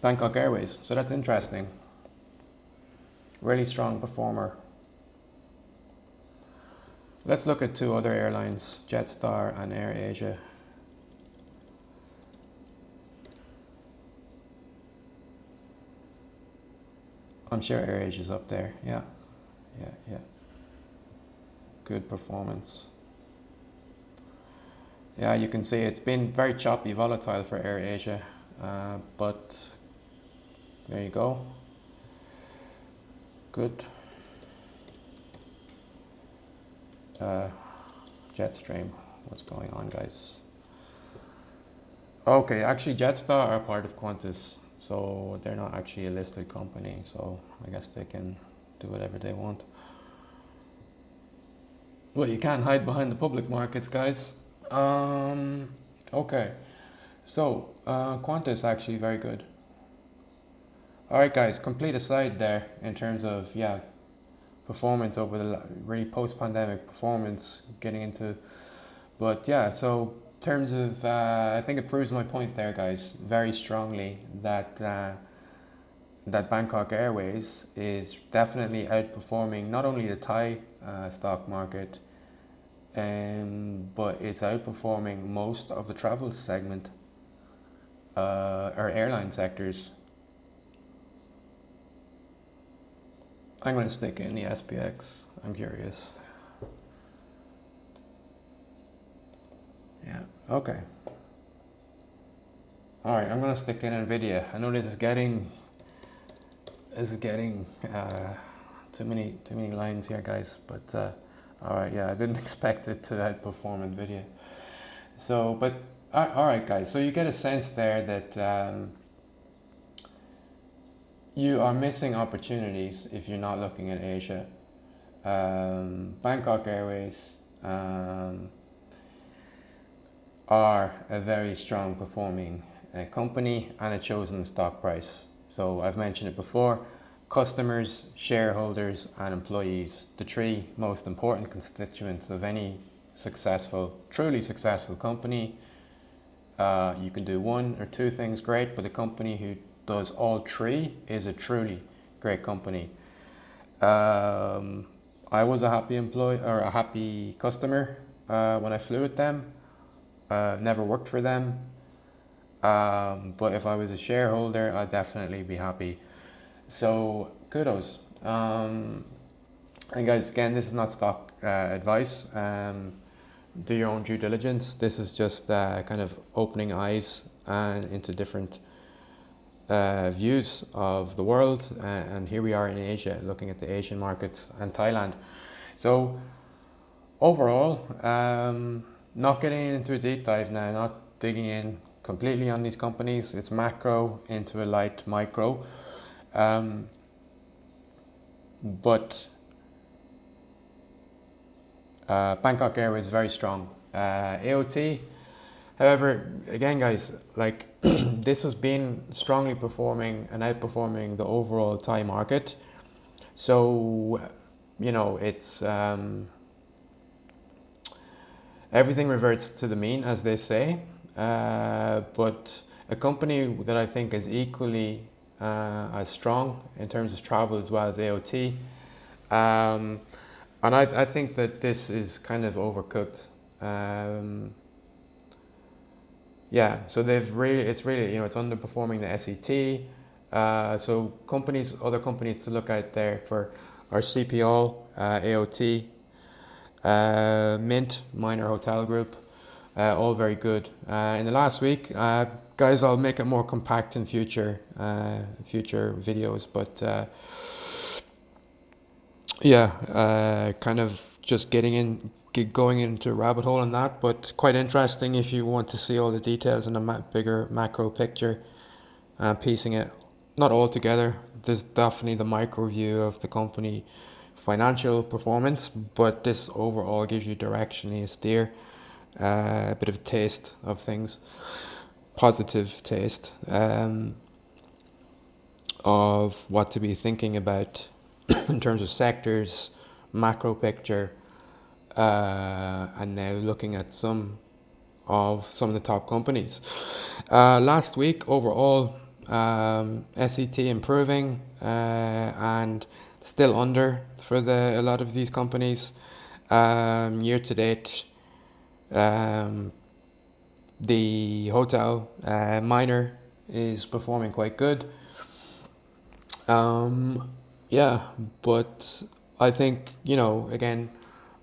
Bangkok Airways, so that's interesting. Really strong performer. Let's look at 2 other airlines, Jetstar and AirAsia. I'm sure AirAsia's up there. Yeah. Good performance. Yeah, you can see it's been very choppy, volatile for AirAsia, but there you go. Good. Jetstream. What's going on, guys? Okay, actually Jetstar are part of Qantas, so they're not actually a listed company, so I guess they can do whatever they want. Well, you can't hide behind the public markets, guys. Okay, so Qantas actually very good. Alright guys, complete aside there in terms of, performance over the really post-pandemic performance getting into, but yeah, so in terms of, I think it proves my point there, guys, very strongly that that Bangkok Airways is definitely outperforming not only the Thai stock market, but it's outperforming most of the travel segment or airline sectors. I'm going to stick in the SPX. I'm curious. Yeah, okay. Alright, I'm going to stick in Nvidia. I know this is getting too many lines here, guys, but alright, yeah, I didn't expect it to outperform Nvidia. So, but alright guys, so you get a sense there that you are missing opportunities if you're not looking at Asia. Bangkok Airways are a very strong performing company, and it shows in the stock price. So I've mentioned it before, customers, shareholders and employees, the three most important constituents of any truly successful company. You can do one or two things great, but a company who does all three is a truly great company. I was a happy employee or a happy customer when I flew with them. Never worked for them, but if I was a shareholder, I'd definitely be happy. So kudos. And guys, again, this is not stock advice. Do your own due diligence. This is just kind of opening eyes and into different views of the world, and here we are in Asia looking at the Asian markets and Thailand. So overall, not getting into a deep dive now, not digging in completely on these companies. It's macro into a light micro, but Bangkok Airways is very strong. AOT, however, again guys, like this has been strongly performing and outperforming the overall Thai market. So, you know, it's everything reverts to the mean, as they say. But a company that I think is equally as strong in terms of travel as well as AOT. And I think that this is kind of overcooked. Yeah, so it's really, you know, it's underperforming the SET. So other companies to look out there for are CPALL, AOT, Mint, Minor Hotel Group, all very good. In the last week, guys, I'll make it more compact in future videos, but kind of just going into a rabbit hole on that, but quite interesting if you want to see all the details in a bigger macro picture, piecing it not all together. There's definitely the micro view of the company financial performance, but this overall gives you directionally a steer, a bit of a taste of things, positive taste of what to be thinking about in terms of sectors, macro picture, and now looking at some of the top companies. Last week overall, SET improving and still under for a lot of these companies. Year to date, the hotel minor is performing quite good. But I think, you know, again,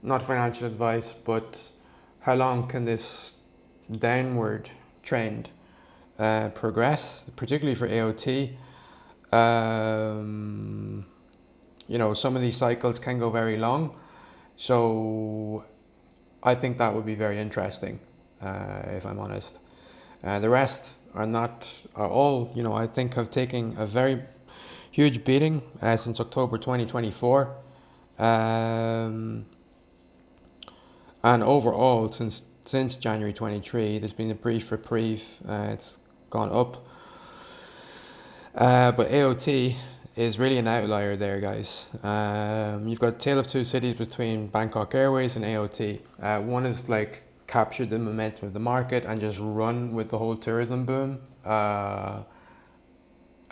not financial advice, but how long can this downward trend progress, particularly for AOT? You know, some of these cycles can go very long. So I think that would be very interesting, if I'm honest. The rest are all, I think have taken a very huge beating since October 2024. Um, and overall, since January 23, there's been a brief reprieve. It's gone up. But AOT is really an outlier there, guys. You've got Tale of Two Cities between Bangkok Airways and AOT. One is like captured the momentum of the market and just run with the whole tourism boom.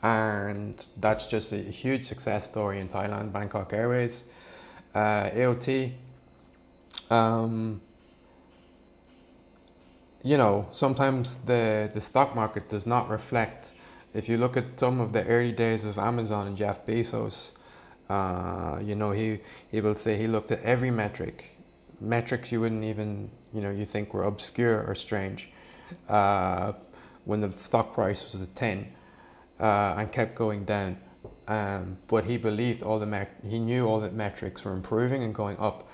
And that's just a huge success story in Thailand, Bangkok Airways. AOT, sometimes the stock market does not reflect. If you look at some of the early days of Amazon and Jeff Bezos, he will say he looked at every metrics you wouldn't even, you think were obscure or strange, when the stock price was at 10, and kept going down. But he believed he knew all the metrics were improving and going up.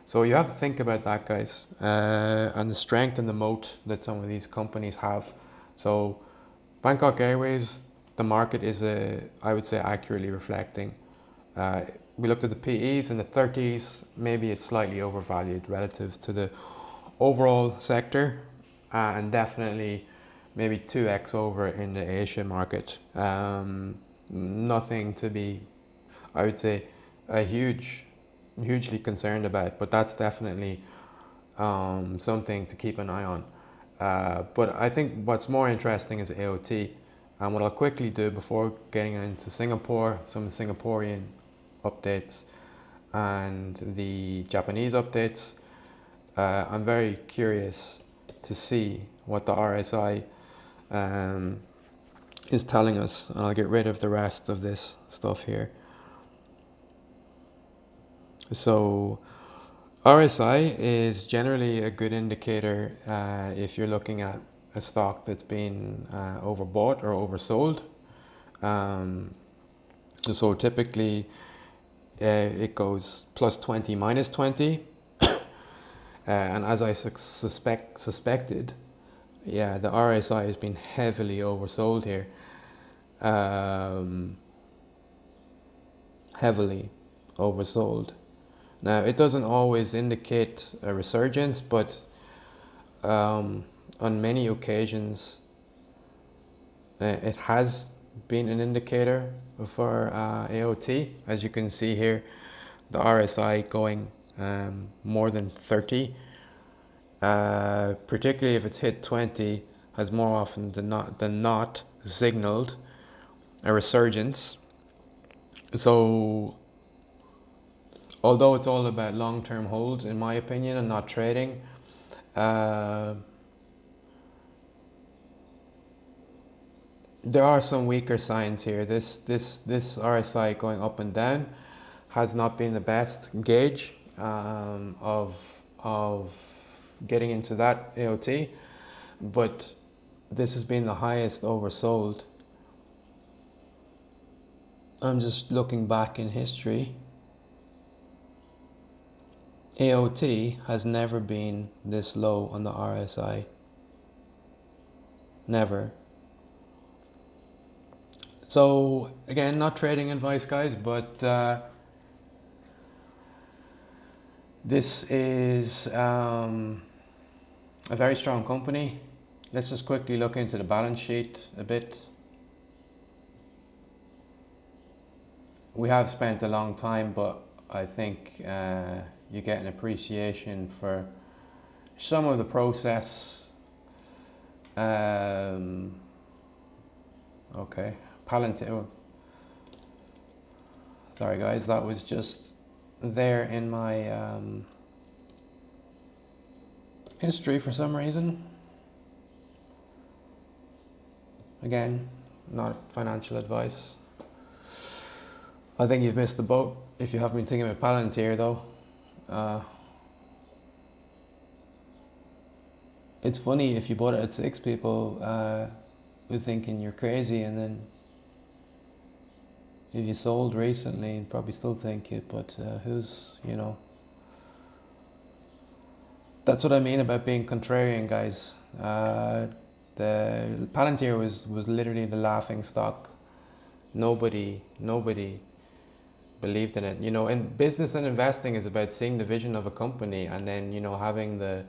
So you have to think about that, guys, and the strength and the moat that some of these companies have. So Bangkok Airways, the market is, I would say, accurately reflecting. We looked at the PEs in the 30s. Maybe it's slightly overvalued relative to the overall sector, and definitely maybe 2x over in the Asia market. Nothing to be, I would say, hugely concerned about, but that's definitely something to keep an eye on. But I think what's more interesting is AOT. And what I'll quickly do before getting into Singapore, some of the Singaporean updates and the Japanese updates, I'm very curious to see what the RSI is telling us. And I'll get rid of the rest of this stuff here. So RSI is generally a good indicator if you're looking at a stock that's been overbought or oversold. So typically it goes plus 20, minus 20. And as I suspected, the RSI has been heavily oversold here. Heavily oversold. Now, it doesn't always indicate a resurgence, but on many occasions, it has been an indicator for AOT. As you can see here, the RSI going more than 30, particularly if it's hit 20, has more often than not signaled a resurgence. So although it's all about long-term holds, in my opinion, and not trading, there are some weaker signs here. This RSI going up and down has not been the best gauge of getting into that AOT, but this has been the highest oversold. I'm just looking back in history. AOT has never been this low on the RSI. Never. So again, not trading advice, guys, but this is a very strong company. Let's just quickly look into the balance sheet a bit. We have spent a long time, but I think you get an appreciation for some of the process. Okay, Palantir. Sorry guys, that was just there in my history for some reason. Again, not financial advice. I think you've missed the boat if you haven't been thinking about Palantir though. It's funny, if you bought it at 6, people were thinking you're crazy, and then if you sold recently, you'd probably still think it, but who's, That's what I mean about being contrarian, guys. The Palantir was literally the laughing stock. Nobody believed in it. You know, and business and investing is about seeing the vision of a company and then, you know, having the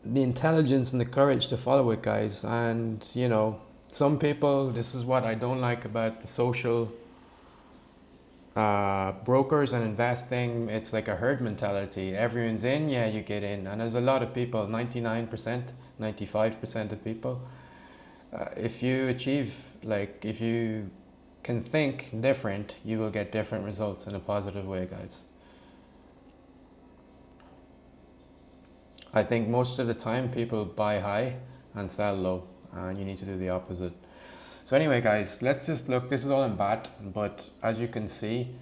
intelligence and the courage to follow it, guys. And, you know, some people, this is what I don't like about the social brokers and investing. It's like a herd mentality. Everyone's in, yeah, you get in. And there's a lot of people, 99%, 95% of people. If you achieve, like, if you can think different, you will get different results in a positive way, guys. I think most of the time people buy high and sell low, and you need to do the opposite. So anyway, guys, let's just look. This is all in BAT, but as you can see,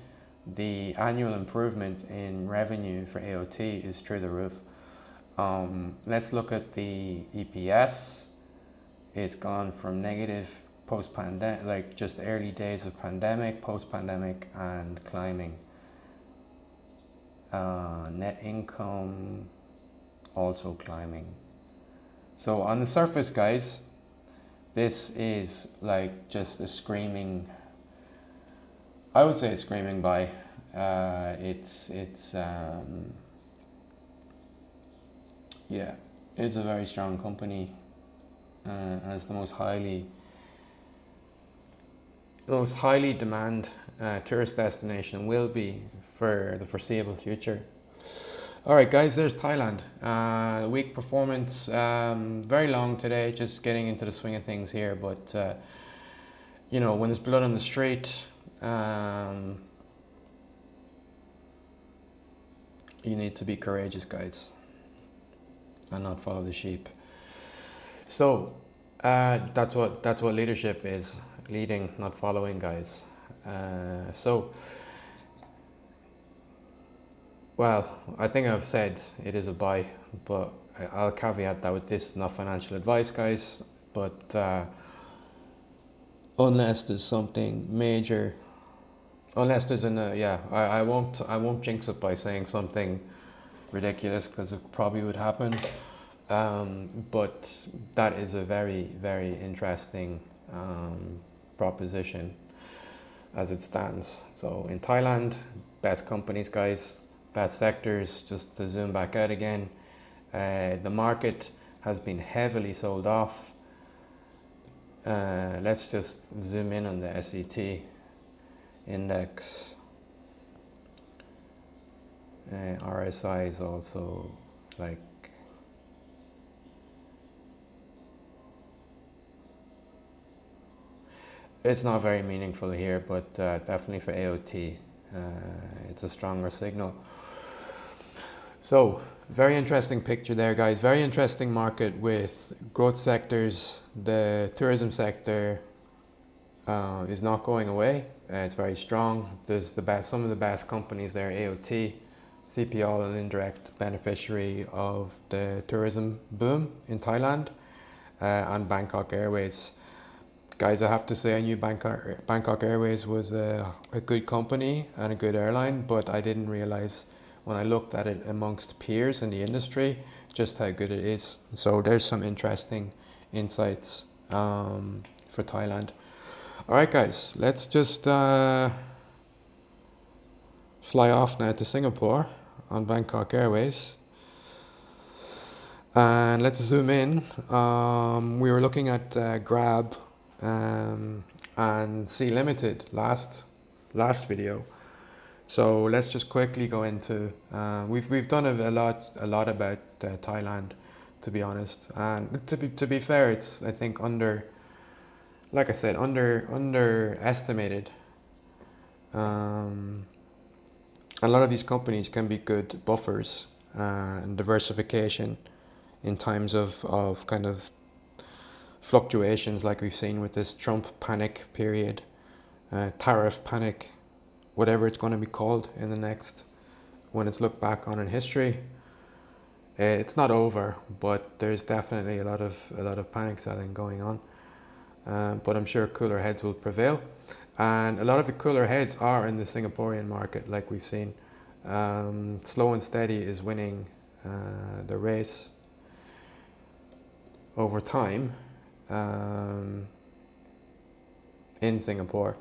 the annual improvement in revenue for AOT is through the roof. Let's look at the EPS. It's gone from negative post-pandemic, like just early days of pandemic, post-pandemic, and climbing. Net income also climbing. So on the surface, guys, this is like just a screaming, I would say a screaming buy. Yeah, it's a very strong company, and it's the most highly demand tourist destination, will be for the foreseeable future. All right, guys, there's Thailand. Weak performance, very long today, just getting into the swing of things here. But, you know, when there's blood on the street, you need to be courageous, guys, and not follow the sheep. So that's what leadership is: leading, not following, guys. Well, I think I've said it is a buy, but I'll caveat that with this: not financial advice, guys. But unless there's something major, unless there's I won't jinx it by saying something ridiculous, because it probably would happen. But that is a very, very interesting proposition as it stands. So in Thailand, best companies, guys. Bad sectors. Just to zoom back out again, the market has been heavily sold off. Let's just zoom in on the SET index. RSI is also like, it's not very meaningful here, but definitely for AOT, it's a stronger signal. So very interesting picture there, guys. Very interesting market with growth sectors. The tourism sector is not going away. It's very strong. There's some of the best companies there. AOT, CPALL, an indirect beneficiary of the tourism boom in Thailand, and Bangkok Airways. Guys, I have to say, I knew Bangkok Airways was a good company and a good airline, but I didn't realize when I looked at it amongst peers in the industry just how good it is. So there's some interesting insights for Thailand. All right, guys, let's just fly off now to Singapore on Bangkok Airways. And let's zoom in. We were looking at Grab and Sea Limited last video. So let's just quickly go into, we've done a lot about Thailand, to be honest, and to be fair, it's, I think, like I said, underestimated. A lot of these companies can be good buffers and diversification in times of kind of fluctuations like we've seen with this Trump panic period, tariff panic, whatever it's going to be called in the next, when it's looked back on in history. It's not over, but there's definitely a lot of panic selling going on. But I'm sure cooler heads will prevail, and a lot of the cooler heads are in the Singaporean market, like we've seen. Slow and steady is winning the race over time in Singapore.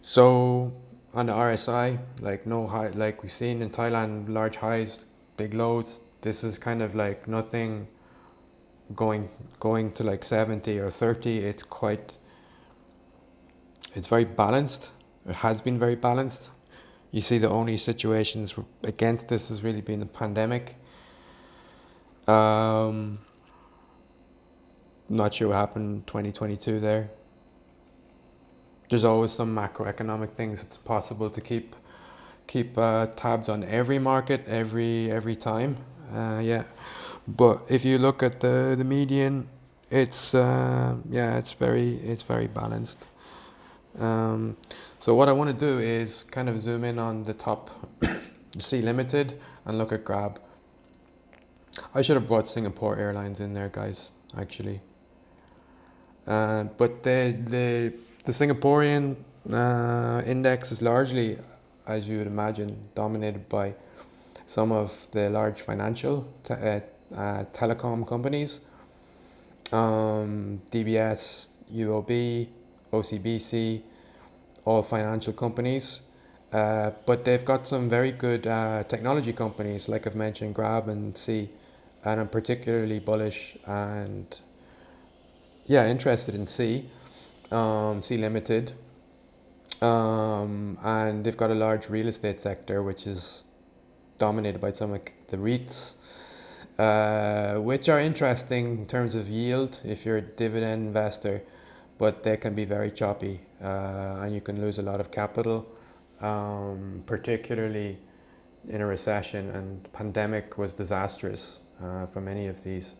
So on the RSI, like no high, like we've seen in Thailand, large highs, big lows. This is kind of like nothing going to like 70 or 30. It's very balanced. It has been very balanced. You see, the only situations against this has really been the pandemic. Not sure what happened in 2022 there. There's always some macroeconomic things. It's possible to keep tabs on every market every time. But if you look at the median, it's very balanced. So what I want to do is kind of zoom in on the top C Limited and look at Grab. I should have brought Singapore Airlines in there, guys, actually. But the Singaporean index is largely, as you would imagine, dominated by some of the large financial telecom companies, DBS, UOB, OCBC, all financial companies. But they've got some very good technology companies, like I've mentioned, Grab and C, and I'm particularly bullish and interested in C Limited, and they've got a large real estate sector which is dominated by some of the REITs, which are interesting in terms of yield if you're a dividend investor, but they can be very choppy, and you can lose a lot of capital, particularly in a recession, and pandemic was disastrous for many of these.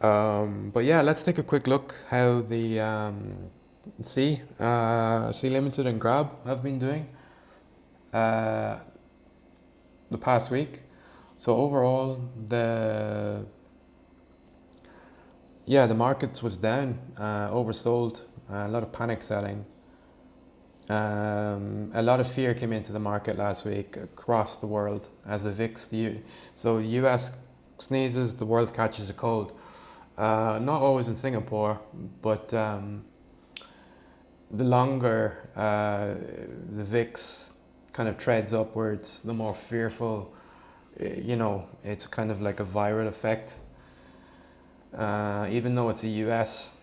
But yeah, let's take a quick look how the C Limited and Grab have been doing the past week. So overall, the market was down, oversold, a lot of panic selling. A lot of fear came into the market last week across the world as the VIX, so the US sneezes, the world catches a cold. Not always in Singapore, but the longer the VIX kind of treads upwards, the more fearful, it's kind of like a viral effect. Even though it's a US,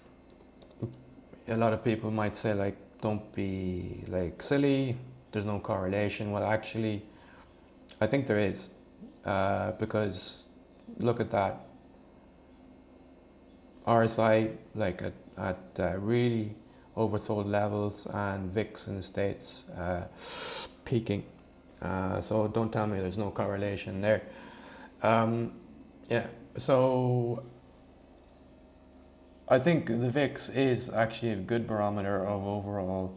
a lot of people might say, like, don't be like silly, there's no correlation. Well, actually, I think there is, because look at that. RSI like at really oversold levels, and VIX in the States peaking. So don't tell me there's no correlation there. So I think the VIX is actually a good barometer of overall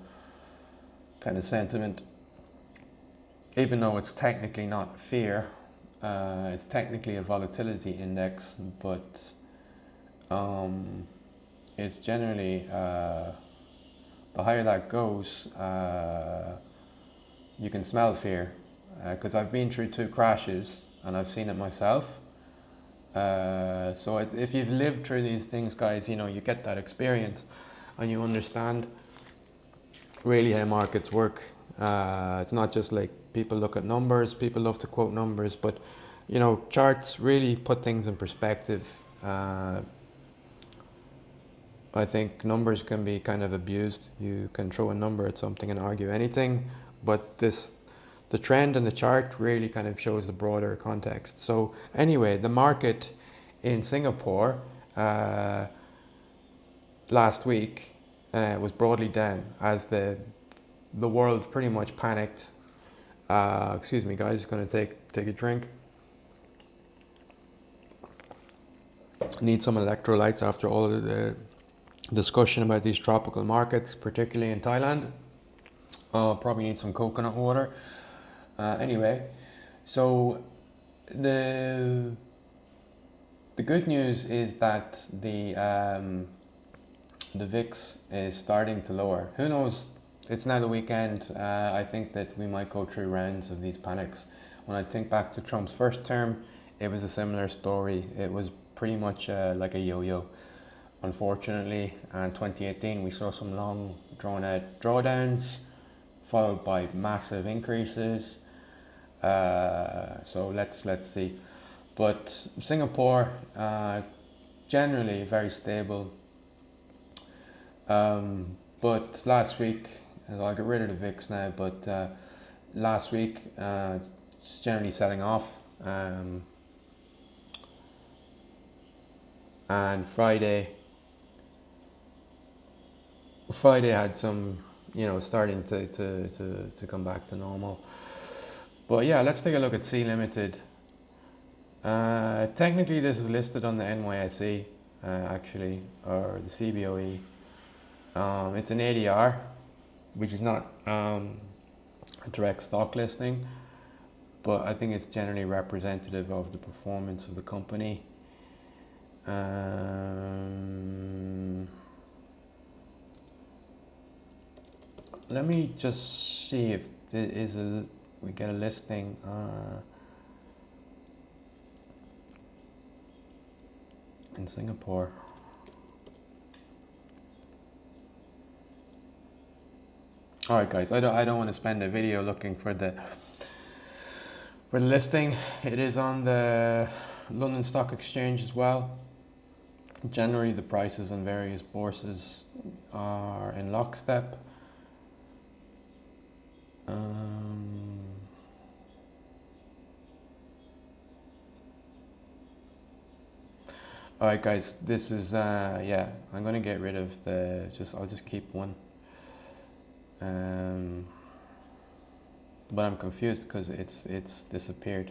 kind of sentiment, even though it's technically not fear. It's technically a volatility index, but it's generally, the higher that goes, you can smell fear, because I've been through 2 crashes and I've seen it myself. So if you've lived through these things, guys, you get that experience and you understand really how markets work. It's not just like people look at numbers, people love to quote numbers, but charts really put things in perspective. I think numbers can be kind of abused. You can throw a number at something and argue anything, but the trend and the chart really kind of shows the broader context. So anyway, the market in Singapore last week was broadly down as the world pretty much panicked. Excuse me, guys, going to take a drink. Need some electrolytes after all of the discussion about these tropical markets, particularly in Thailand. Probably need some coconut water. Anyway, so the good news is that the VIX is starting to lower. Who knows It's now the weekend. I think that we might go through rounds of these panics. When I think back to Trump's first term, it was a similar story. It was pretty much like a yo-yo. Unfortunately, in 2018, we saw some long, drawn-out drawdowns, followed by massive increases. So let's see. But Singapore, generally very stable. But last week, I'll get rid of the VIX now, but last week, it's generally selling off. And Friday had some, starting to come back to normal. But yeah, let's take a look at C Limited. Technically, this is listed on the NYSE, actually, or the CBOE. It's an ADR, which is not a direct stock listing, but I think it's generally representative of the performance of the company. Let me just see if there is we get a listing. In Singapore. All right, guys. I don't want to spend a video looking for the listing. It is on the London Stock Exchange as well. Generally, the prices on various bourses are in lockstep. All right, guys, this is, yeah, I'm going to get rid of I'll just keep one. But I'm confused because it's disappeared.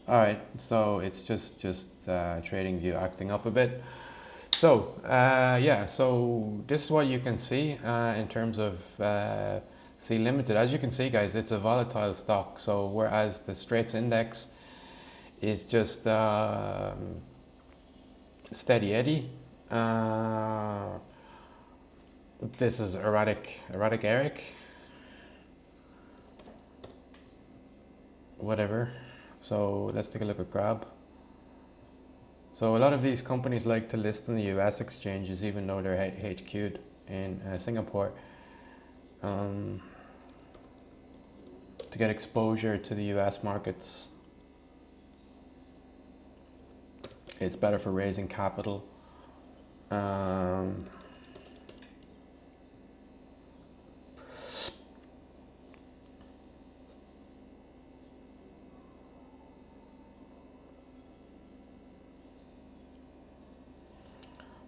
All right, so it's just TradingView acting up a bit. So, yeah, so this is what you can see in terms of C Limited. As you can see, guys, it's a volatile stock. So whereas the Straits Index is just steady Eddie, this is erratic Eric, whatever. So let's take a look at Grab. So a lot of these companies like to list on the US exchanges, even though they're HQ'd in Singapore. To get exposure to the US markets. It's better for raising capital.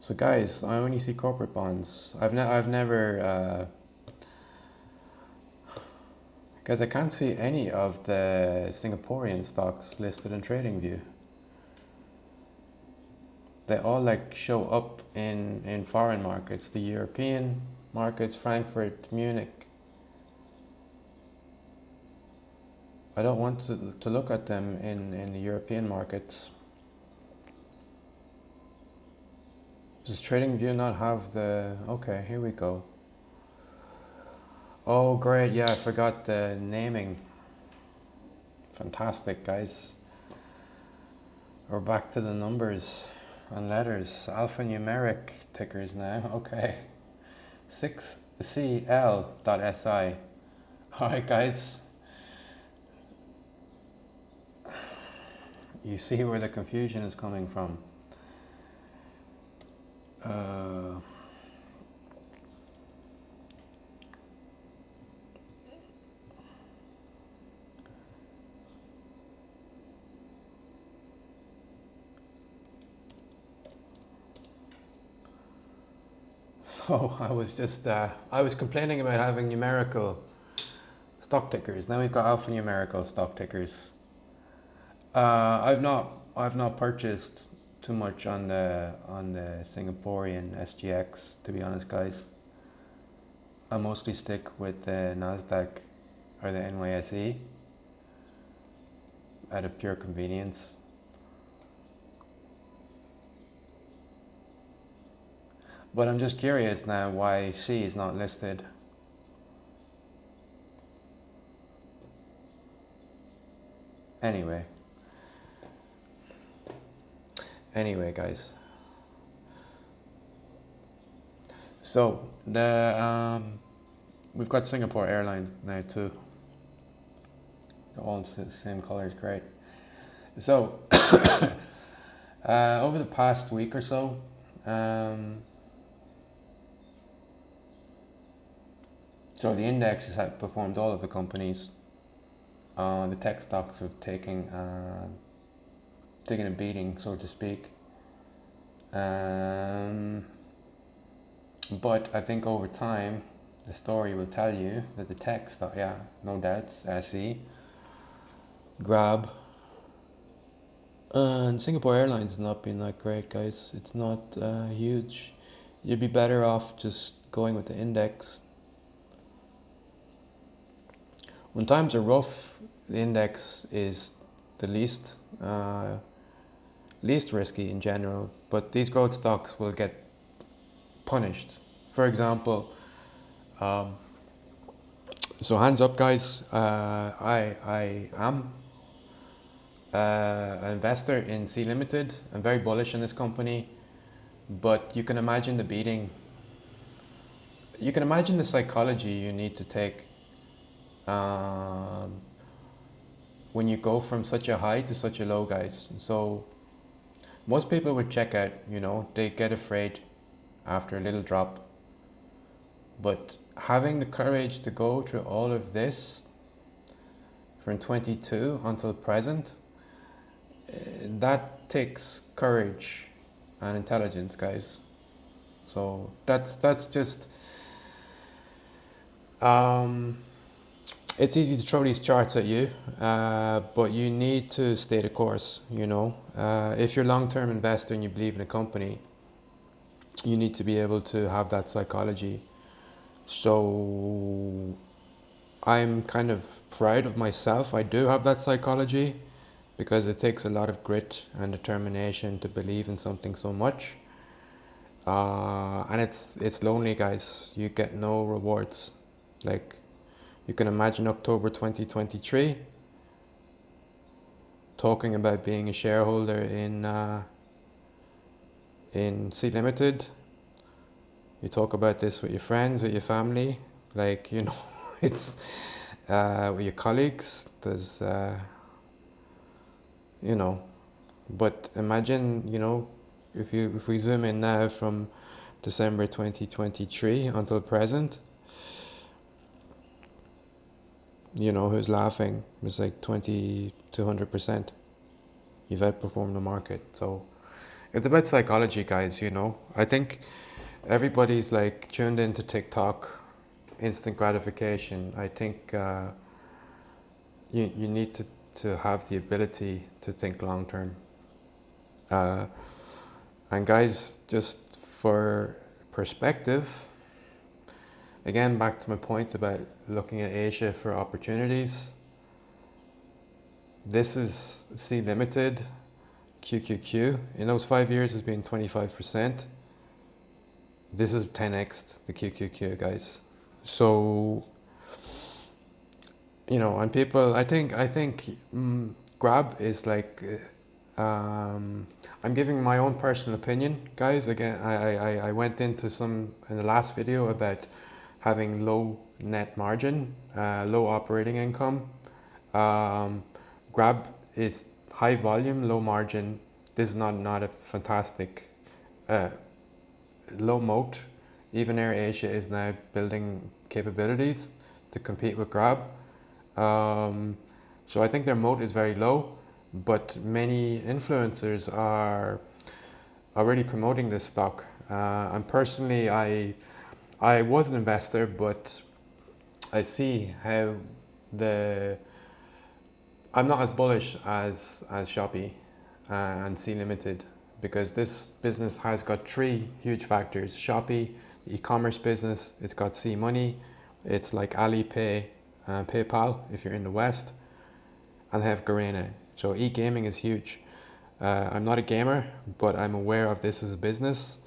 So guys, I only see corporate bonds. I've never guys, I can't see any of the Singaporean stocks listed in TradingView. They all like show up in foreign markets, the European markets, Frankfurt, Munich. I don't want to look at them in the European markets. Does TradingView not have the... Okay, here we go. Oh, great. Yeah, I forgot the naming. Fantastic, guys. We're back to the numbers and letters. Alphanumeric tickers now. Okay. 6CL.SI. All right, guys. You see where the confusion is coming from. So I was just I was complaining about having numerical stock tickers. Now we've got alphanumerical stock tickers. I've not purchased too much on the Singaporean SGX, to be honest, guys. I mostly stick with the Nasdaq or the NYSE out of pure convenience. But I'm just curious now why C is not listed. Anyway, guys. So we've got Singapore Airlines now too. They're all the same colors, great. So over the past week or so, so the index has outperformed all of the companies. The tech stocks have taken a beating, so to speak. But I think over time, the story will tell you that the tech stock, yeah, no doubts, SE, Grab, and Singapore Airlines has not been that great, guys. It's not huge. You'd be better off just going with the index. When times are rough, the index is the least risky in general, but these growth stocks will get punished. For example, so hands up, guys. I am an investor in C Limited. I'm very bullish in this company, but you can imagine the beating. You can imagine the psychology you need to take when you go from such a high to such a low, guys. So most people would check out, they get afraid after a little drop. But having the courage to go through all of this from 22 until present, that takes courage and intelligence, guys. So that's just it's easy to throw these charts at you, but you need to stay the course. If you're a long-term investor and you believe in a company, you need to be able to have that psychology. So I'm kind of proud of myself. I do have that psychology because it takes a lot of grit and determination to believe in something so much. And it's lonely, guys. You get no rewards. Like, you can imagine October 2023 talking about being a shareholder in C Limited. You talk about this with your friends, with your family, like, it's with your colleagues. There's but imagine, if we zoom in now from December 2023 until present, who's laughing? It's like 200%. You've outperformed the market. So it's about psychology, guys. I think everybody's like tuned into TikTok, instant gratification. I think you need to have the ability to think long term. And guys, just for perspective, again, back to my point about looking at Asia for opportunities. This is C Limited, QQQ. In those 5 years, has been 25%. This is 10x the QQQ, guys. So, and people, I think Grab is like, I'm giving my own personal opinion, guys. Again, I went into in the last video about having low net margin, low operating income. Grab is high volume, low margin. This is not a fantastic low moat. Even Air Asia is now building capabilities to compete with Grab. So I think their moat is very low, but many influencers are already promoting this stock. And personally, I was an investor, but I see how I'm not as bullish as Shopee and C Limited, because this business has got three huge factors. Shopee, the e-commerce business, it's got C Money, it's like Alipay and PayPal if you're in the West, and they have Garena. So e-gaming is huge. I'm not a gamer, but I'm aware of this as a business.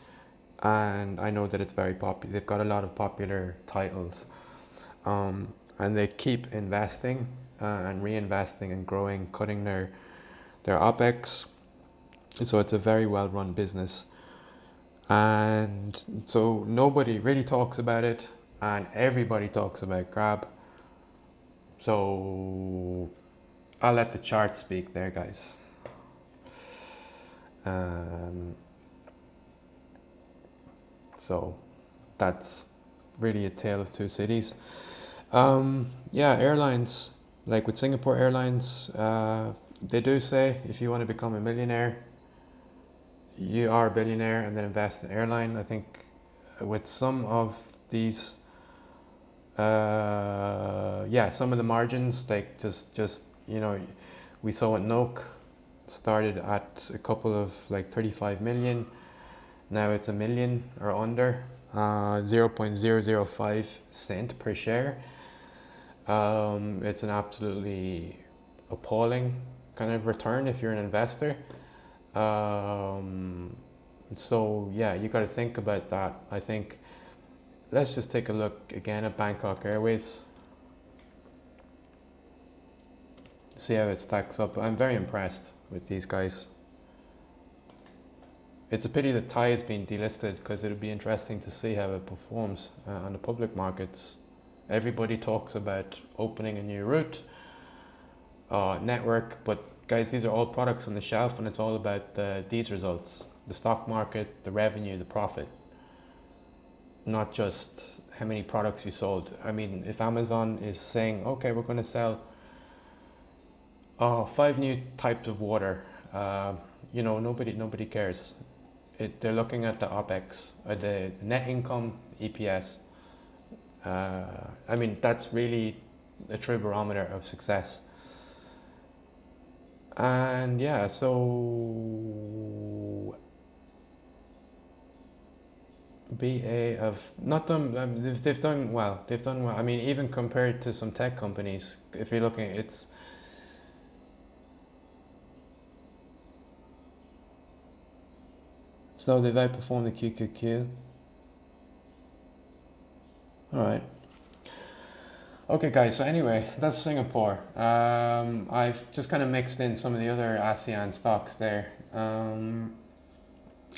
and I know that it's very popular. They've got a lot of popular titles, and they keep investing and reinvesting and growing, cutting their OPEX. So it's a very well run business, and so nobody really talks about it, and everybody talks about Grab. So I'll let the chart speak there, guys. So that's really a tale of two cities. Yeah, airlines, like with Singapore Airlines, they do say if you want to become a millionaire, you are a billionaire and then invest in airline. I think with some of these, some of the margins, like just we saw what Nok started at a couple of like 35 million. Now it's a million or under, 0.005 cent per share. It's an absolutely appalling kind of return if you're an investor. So yeah, you got to think about that. I think let's just take a look again at Bangkok Airways. See how it stacks up. I'm very impressed with these guys. It's a pity that Thai has been delisted because it would be interesting to see how it performs on the public markets. Everybody talks about opening a new route, network, but guys, these are all products on the shelf, and it's all about these results: the stock market, the revenue, the profit, not just how many products you sold. I mean, if Amazon is saying, okay, we're going to sell 5 new types of water, nobody cares. They're looking at the OPEX, the net income, EPS. I mean, that's really a true barometer of success. And yeah, so BA have not done. They've done well. They've done well. I mean, even compared to some tech companies, if you're looking, it's. So they've outperformed the QQQ. All right. Okay, guys. So anyway, that's Singapore. I've just kind of mixed in some of the other ASEAN stocks there. And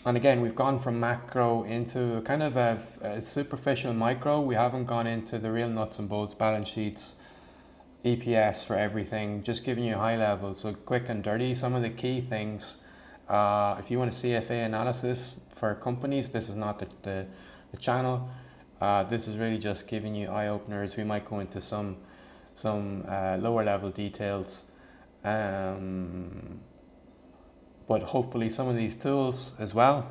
again, we've gone from macro into kind of a superficial micro. We haven't gone into the real nuts and bolts, balance sheets, EPS for everything. Just giving you a high level. So quick and dirty. Some of the key things. If you want a CFA analysis for companies, this is not the channel. This is really just giving you eye openers. We might go into some lower level details, but hopefully some of these tools as well,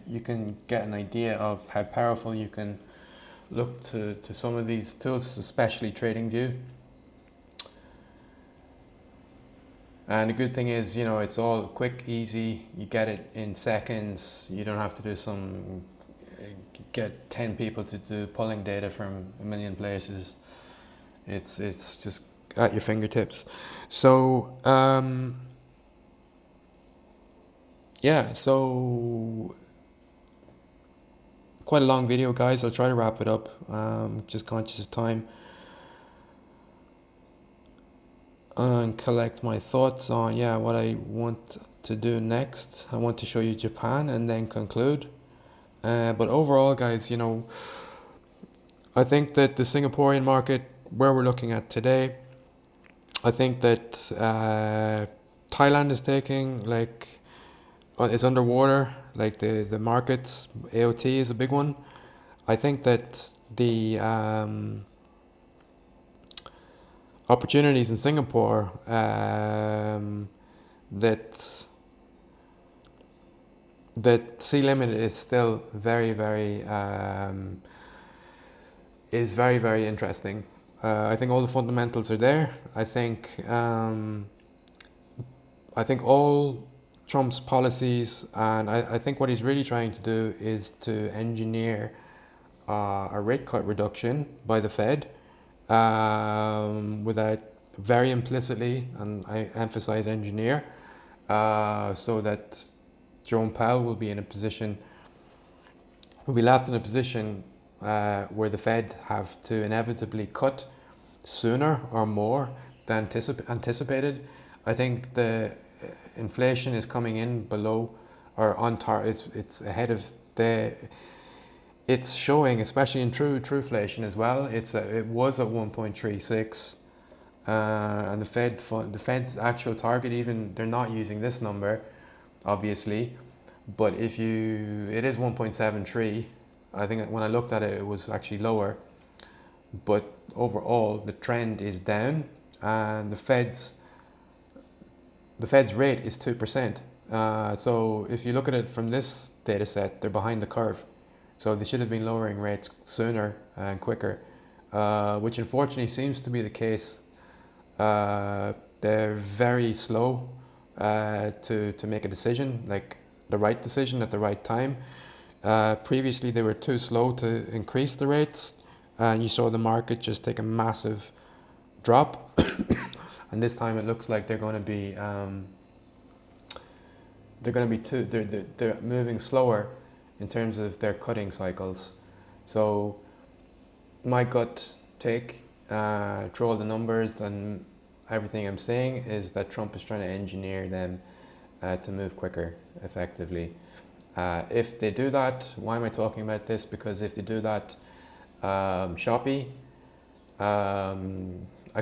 you can get an idea of how powerful you can look to some of these tools, especially TradingView. And the good thing is, it's all quick, easy. You get it in seconds. You don't have to do get 10 people to do pulling data from a million places. It's just at your fingertips. So yeah, so quite a long video, guys. I'll try to wrap it up. Just conscious of time. And collect my thoughts on what I want to do next. I want to show you Japan and then conclude. But overall, guys, I think that the Singaporean market, where we're looking at today, I think that Thailand is taking is underwater. Like the markets, AOT is a big one. I think that the opportunities in Singapore that sea limit is still very, very interesting. I think all the fundamentals are there. I think all Trump's policies, and I think what he's really trying to do is to engineer a rate cut reduction by the Fed. Without very implicitly, and I emphasize engineer, so that Jerome Powell will be in a position we'll be left in a position where the Fed have to inevitably cut sooner or more than anticipated. I think the inflation is coming in below or on target. It's ahead of the. It's showing, especially in trueflation as well. It was at 1.36, and the Fed's actual target, even they're not using this number, obviously, but it is 1.73. I think when I looked at it, it was actually lower. But overall, the trend is down, and the Fed's rate is 2%. So if you look at it from this data set, they're behind the curve. So they should have been lowering rates sooner and quicker, which unfortunately seems to be the case. They're very slow to make a decision, like the right decision at the right time. Previously, they were too slow to increase the rates, and you saw the market just take a massive drop. And this time, it looks like they're going to be they're moving slower in terms of their cutting cycles. So my gut take, through all the numbers and everything I'm saying, is that Trump is trying to engineer them to move quicker, effectively. If they do that, why am I talking about this? Because if they do that, Shopee, I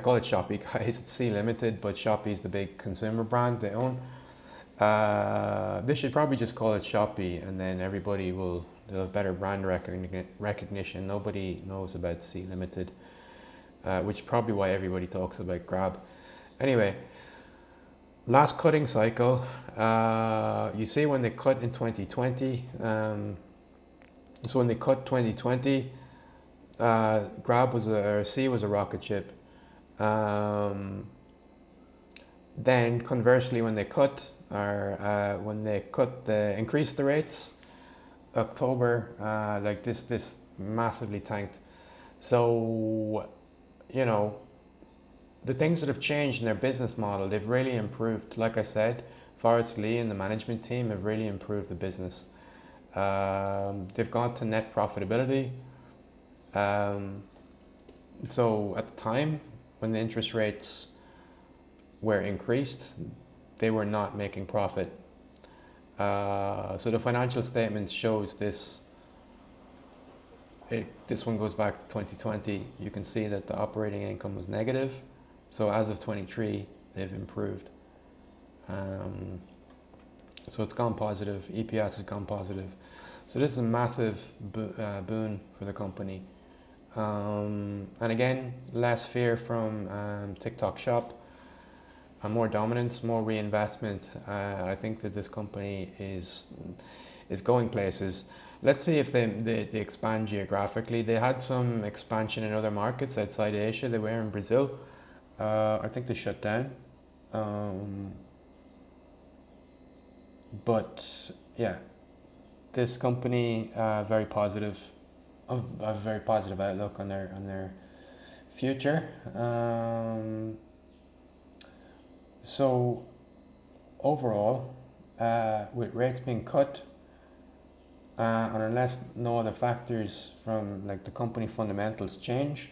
call it Shopee, guys, it's C Limited, but Shopee is the big consumer brand they own. They should probably just call it Shopee, and then everybody will have better brand recognition. Nobody knows about C Limited, which is probably why everybody talks about Grab. Anyway, last cutting cycle, you see when they cut in 2020, so when they cut 2020, Grab C was a rocket ship. Then conversely, when they increased the rates, October, like this massively tanked. So, the things that have changed in their business model, they've really improved. Like I said, Forrest Lee and the management team have really improved the business. They've gone to net profitability. So at the time, when the interest rates were increased, they were not making profit. So the financial statement shows this. This one goes back to 2020. You can see that the operating income was negative. So as of 23, they've improved. So it's gone positive. EPS has gone positive. So this is a massive boon for the company. And again, less fear from TikTok Shop. More dominance, more reinvestment. I think that this company is going places. Let's see if they expand geographically. They had some expansion in other markets outside Asia. They were in Brazil. I think they shut down. But yeah, this company very positive, a very positive outlook on their future. So overall, with rates being cut, and unless no other factors from like the company fundamentals change,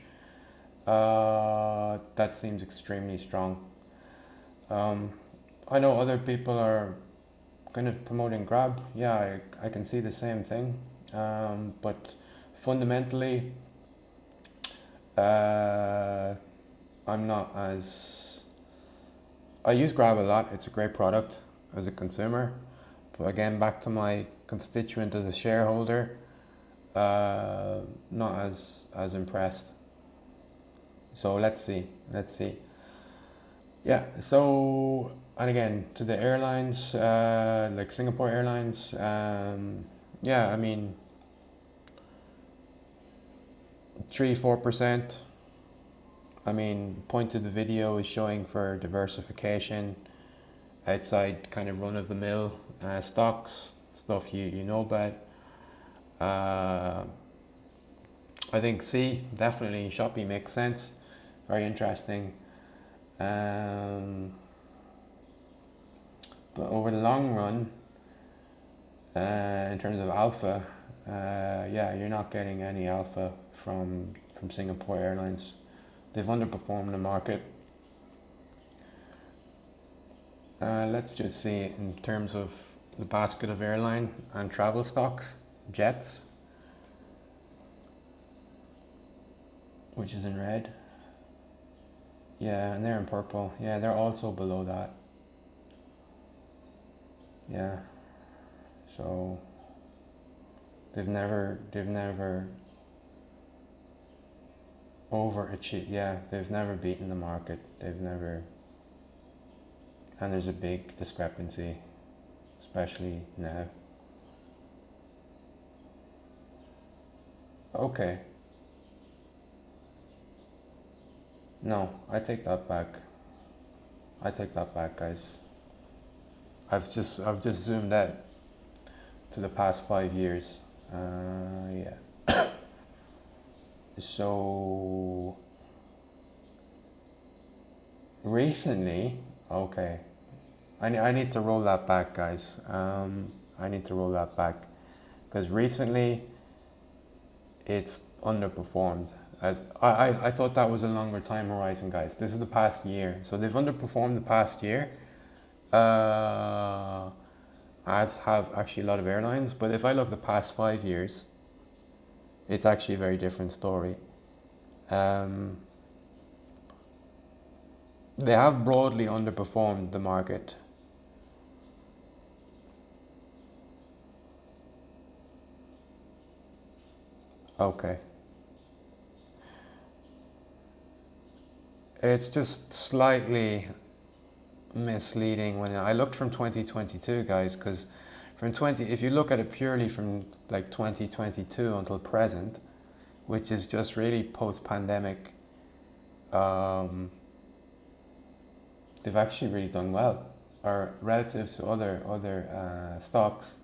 that seems extremely strong. I know other people are kind of promoting Grab. Yeah, I can see the same thing. But fundamentally, I'm not as... I use Grab a lot. It's a great product as a consumer. But again, back to my constituent as a shareholder, not as impressed. So let's see. Yeah, so, and again, to the airlines, like Singapore Airlines, yeah, I mean, 3-4%. I mean, point of the video is showing for diversification outside kind of run-of-the-mill stocks, stuff you know about. I think C, definitely, Shopee makes sense, very interesting. But over the long run, in terms of alpha, Yeah, you're not getting any alpha from Singapore Airlines. They've underperformed the market. Let's just see in terms of the basket of airline and travel stocks, jets, which is in red. Yeah, and they're in purple. Yeah, they're also below that. Yeah, so they've never overachieved. Yeah, they've never beaten the market. They've never, and there's a big discrepancy, especially now. Okay, no, I take that back. I take that back, guys. I've just zoomed out to the past 5 years. Yeah. So recently, okay, I need to roll that back, guys. I need to roll that back because recently it's underperformed. As I thought that was a longer time horizon, guys. This is the past year, so they've underperformed the past year. As have actually a lot of airlines, but if I look the past 5 years, it's actually a very different story. They have broadly underperformed the market. Okay. It's just slightly misleading when I looked from 2022, guys, because if you look at it purely from like 2022 until present, which is just really post-pandemic, they've actually really done well, or relative to other stocks,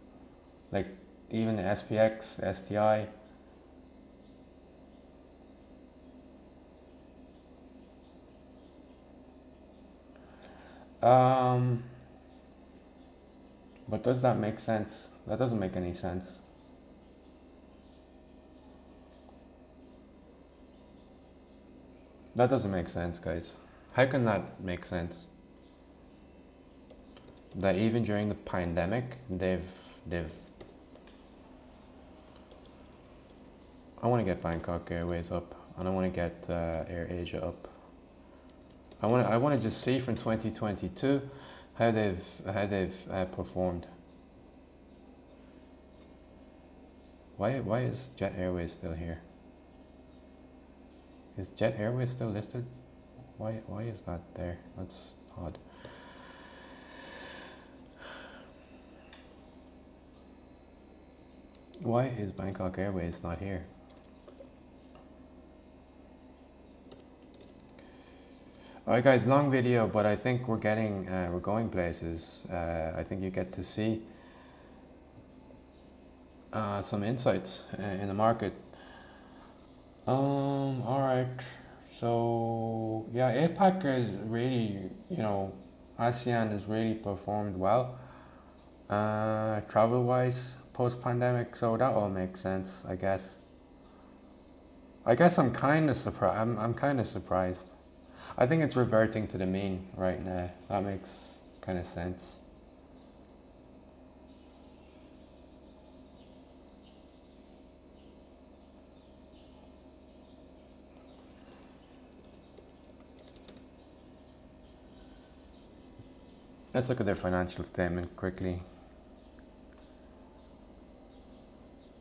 like even the SPX, STI. But does that make sense? That doesn't make any sense. That doesn't make sense, guys. How can that make sense? That even during the pandemic, they've. I want to get Bangkok Airways up, and I want to get Air Asia up. I want to just see from 2022 how they've performed. Why is Jet Airways still here? Is Jet Airways still listed? Why is that there? That's odd. Why is Bangkok Airways not here? Alright guys, long video, but I think we're going places. I think you get to see some insights in the market. Alright, so yeah, APAC is really, ASEAN has really performed well, travel-wise, post-pandemic, so that all makes sense, I guess. I'm kind of surprised. I'm kind of surprised. I think it's reverting to the mean right now. That makes kind of sense. Let's look at their financial statement quickly.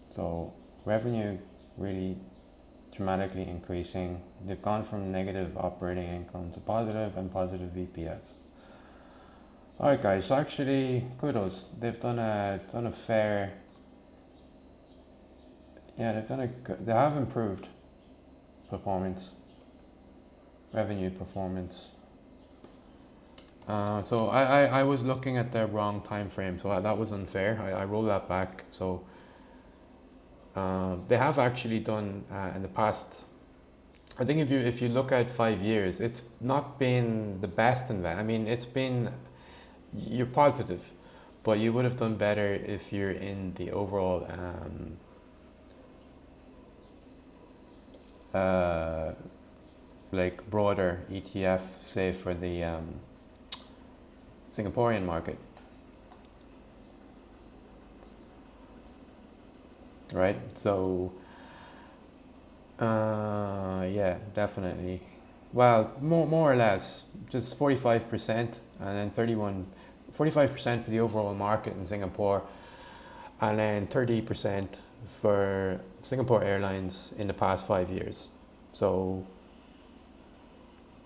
So revenue really dramatically increasing. They've gone from negative operating income to positive and positive EPS. Alright guys, so actually kudos. They've done a fair, yeah, they have improved performance, revenue performance. So I was looking at the wrong time frame, so that was unfair. I rolled that back. So they have actually done in the past. I think if you look at 5 years, it's not been the best I mean, you're positive, but you would have done better if you're in the overall like broader ETF, say for the Singaporean market, right? So yeah, definitely. Well, more or less, just 45%, and then 45% for the overall market in Singapore, and then 30% for Singapore Airlines in the past 5 years. So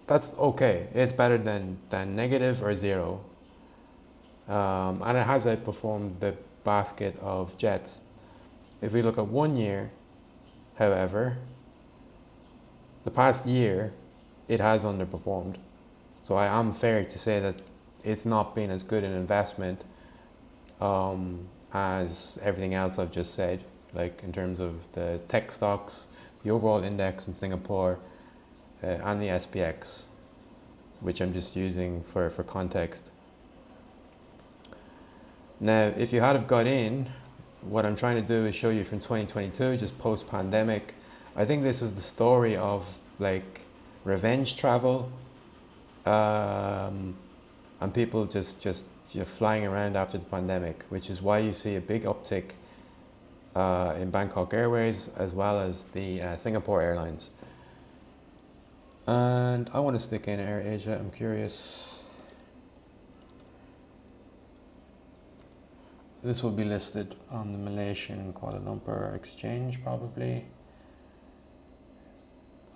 that's okay. It's better than negative or zero. And it has outperformed the basket of jets. If we look at 1 year, however, the past year, it has underperformed. So I am fair to say that it's not been as good an investment as everything else I've just said, like in terms of the tech stocks, the overall index in Singapore, and the SPX, which I'm just using for context. Now, if you had have got in, what I'm trying to do is show you from 2022, just post-pandemic. I think this is the story of like revenge travel, and people just flying around after the pandemic, which is why you see a big uptick in Bangkok Airways as well as the Singapore Airlines. And I want to stick in AirAsia. I'm curious. This will be listed on the Malaysian Kuala Lumpur exchange probably.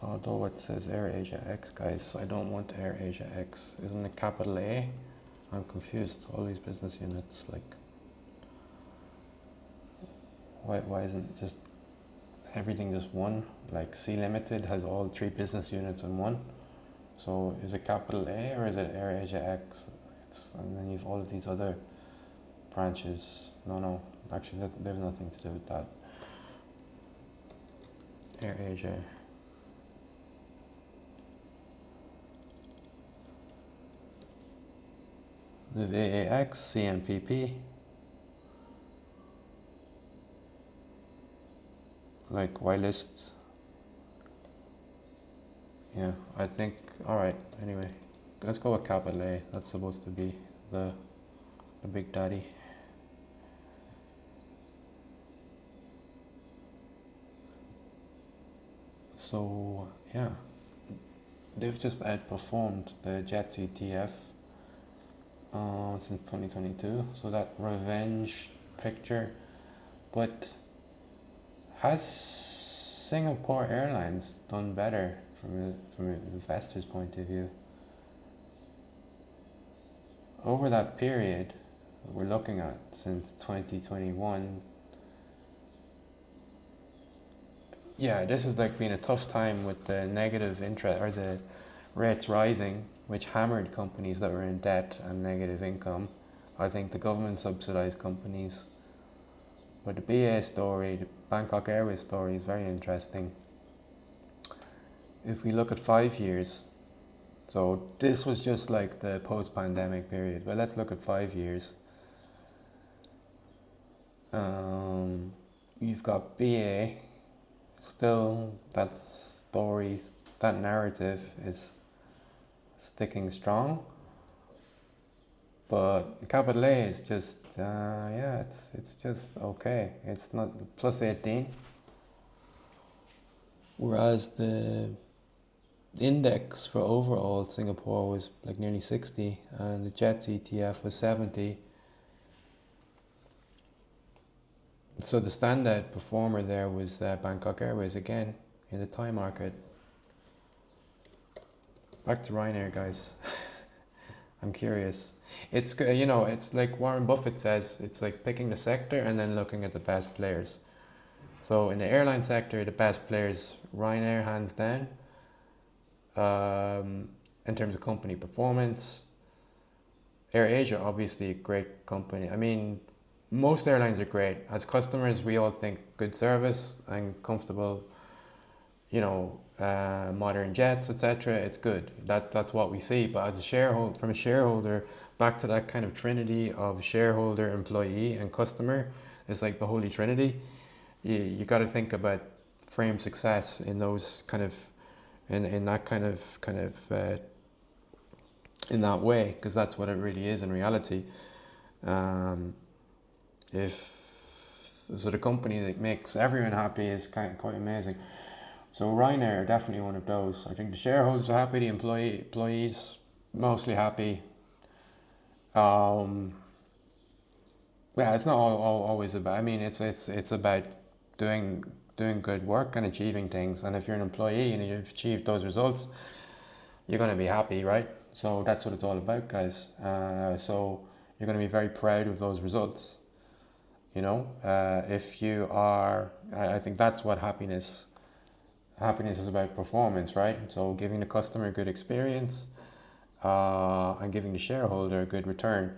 Although it says AirAsia X, guys, I don't want AirAsia X. Isn't it capital A? I'm confused. All these business units, like, why isn't just everything just one? Like C Limited has all 3 business units in one. So is it capital A or is it AirAsia X? And then you've all of these other branches. No, actually there's nothing to do with that. AirAsia. The AAX, CMPP. Like whitelist. Yeah, I think, alright, anyway. Let's go with capital A. That's supposed to be the big daddy. So yeah, they've just outperformed the Jets ETF since 2022. So that revenge picture. But has Singapore Airlines done better from an investor's point of view? Over that period we're looking at since 2021, yeah, this has like been a tough time with the negative interest or the rates rising, which hammered companies that were in debt and negative income. I think the government subsidized companies. But the BA story, the Bangkok Airways story, is very interesting. If we look at 5 years, so this was just like the post-pandemic period, but let's look at 5 years. You've got BA, still that story, that narrative is sticking strong. But capital A is just, yeah, it's just okay. It's not plus 18. Whereas the index for overall Singapore was like nearly 60 and the Jets ETF was 70. So the standout performer there was Bangkok Airways again in the Thai market. Back to Ryanair, guys. I'm curious. It's, you know, it's like Warren Buffett says, it's like picking the sector and then looking at the best players. So in the airline sector, the best players, Ryanair hands down. In terms of company performance, AirAsia obviously a great company. I mean, most airlines are great. As customers, we all think good service and comfortable, you know, modern jets, etc. It's good. That's what we see. But as a shareholder, from a shareholder, back to that kind of trinity of shareholder, employee, and customer, it's like the holy trinity. You got to think about frame success in those kind of in that kind of in that way, because that's what it really is in reality. If so, the company that makes everyone happy is quite amazing. So Ryanair are definitely one of those. I think the shareholders are happy, the employees mostly happy. Yeah, it's not always about. I mean, it's about doing good work and achieving things. And if you're an employee and you've achieved those results, you're going to be happy, right? So that's what it's all about, guys. So you're going to be very proud of those results. You know, if you are, I think that's what happiness is about, performance, right? So giving the customer a good experience and giving the shareholder a good return,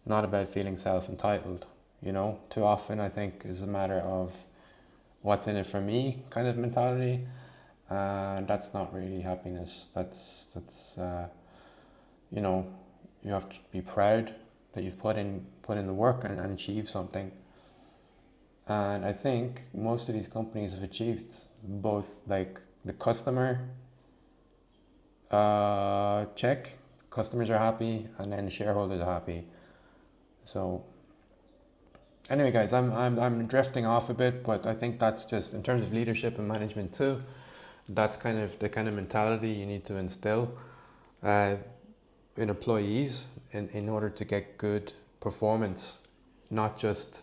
not about feeling self-entitled. You know, too often I think is a matter of what's in it for me kind of mentality, and that's not really happiness. That's you know, you have to be proud that you've put in the work and achieved something. And I think most of these companies have achieved both, like the customer check, customers are happy, and then the shareholders are happy. So anyway, guys, I'm drifting off a bit, but I think that's just in terms of leadership and management too. That's kind of the kind of mentality you need to instill in employees in order to get good performance, not just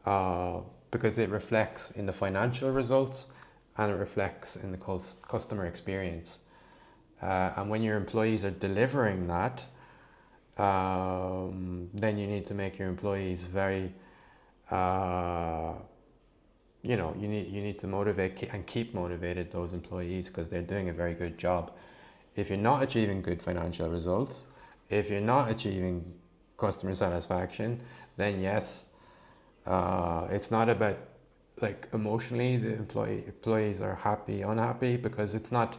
because it reflects in the financial results and it reflects in the customer experience. And when your employees are delivering that, then you need to make your employees very, you know, you need to motivate and keep motivated those employees because they're doing a very good job. If you're not achieving good financial results, if you're not achieving customer satisfaction, then yes, it's not about like emotionally the employees are happy, unhappy, because it's not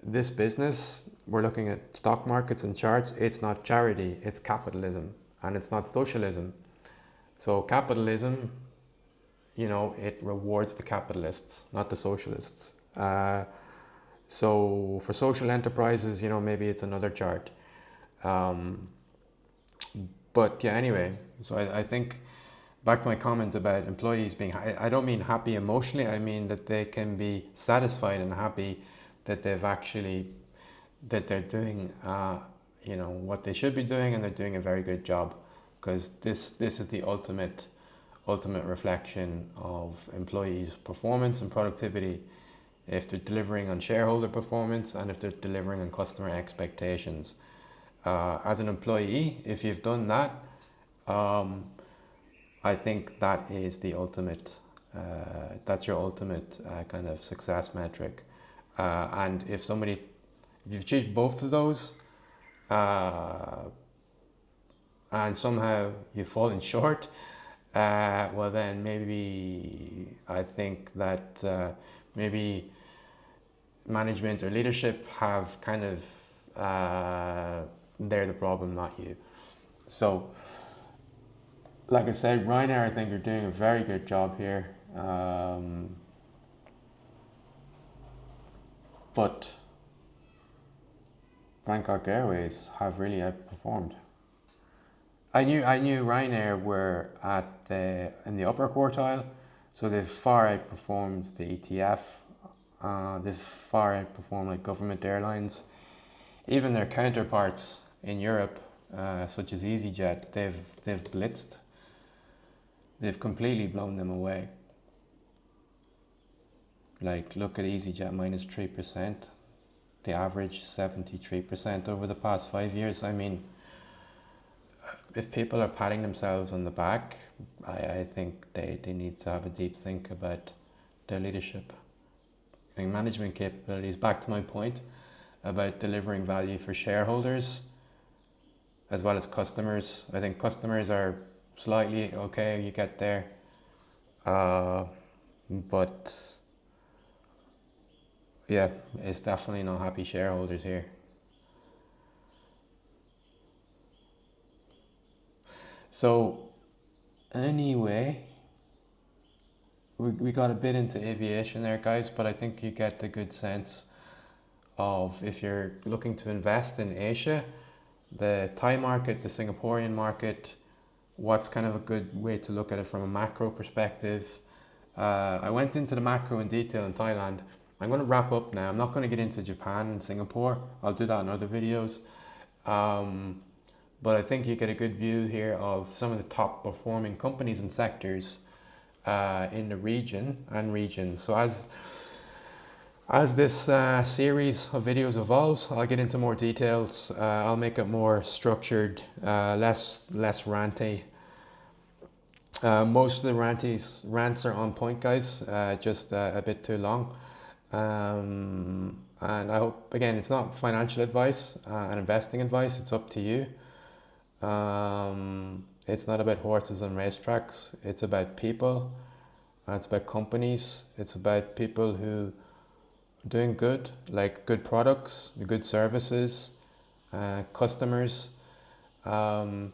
this business. We're looking at stock markets and charts. It's not charity, it's capitalism, and it's not socialism. So capitalism, you know, it rewards the capitalists, not the socialists. So for social enterprises, you know, maybe it's another chart. But yeah, anyway, so I think back to my comment about employees being, I don't mean happy emotionally, I mean that they can be satisfied and happy that they're doing, you know, what they should be doing, and they're doing a very good job, because this is the ultimate reflection of employees' performance and productivity. If they're delivering on shareholder performance and if they're delivering on customer expectations. As an employee, if you've done that, I think that is the ultimate, that's your ultimate kind of success metric. And if you've achieved both of those, and somehow you've fallen short, well then maybe I think that maybe management or leadership have kind of, they're the problem, not you. So, like I said, Ryanair, I think are doing a very good job here. But Bangkok Airways have really outperformed. I knew Ryanair were in the upper quartile, so they've far outperformed the ETF. They've far outperformed like government airlines. Even their counterparts in Europe, such as EasyJet, they've blitzed. They've completely blown them away. Like, look at EasyJet, minus 3%. The average 73% over the past 5 years. I mean, if people are patting themselves on the back, I think they need to have a deep think about their leadership and management capabilities. Back to my point about delivering value for shareholders as well as customers. I think customers are slightly okay, you get there, but yeah, it's definitely not happy shareholders here. So anyway, we got a bit into aviation there, guys, but I think you get a good sense of if you're looking to invest in Asia, the Thai market, the Singaporean market, what's kind of a good way to look at it from a macro perspective. I went into the macro in detail in Thailand. I'm going to wrap up now. I'm not going to get into Japan and Singapore. I'll do that in other videos. But I think you get a good view here of some of the top performing companies and sectors in the region and regions. So as this series of videos evolves, I'll get into more details. I'll make it more structured, less ranty. Most of the rants are on point, guys, just a bit too long. And I hope, again, it's not financial advice and investing advice, it's up to you. It's not about horses and racetracks, it's about people, it's about companies, it's about people who are doing good, like good products, good services, customers, and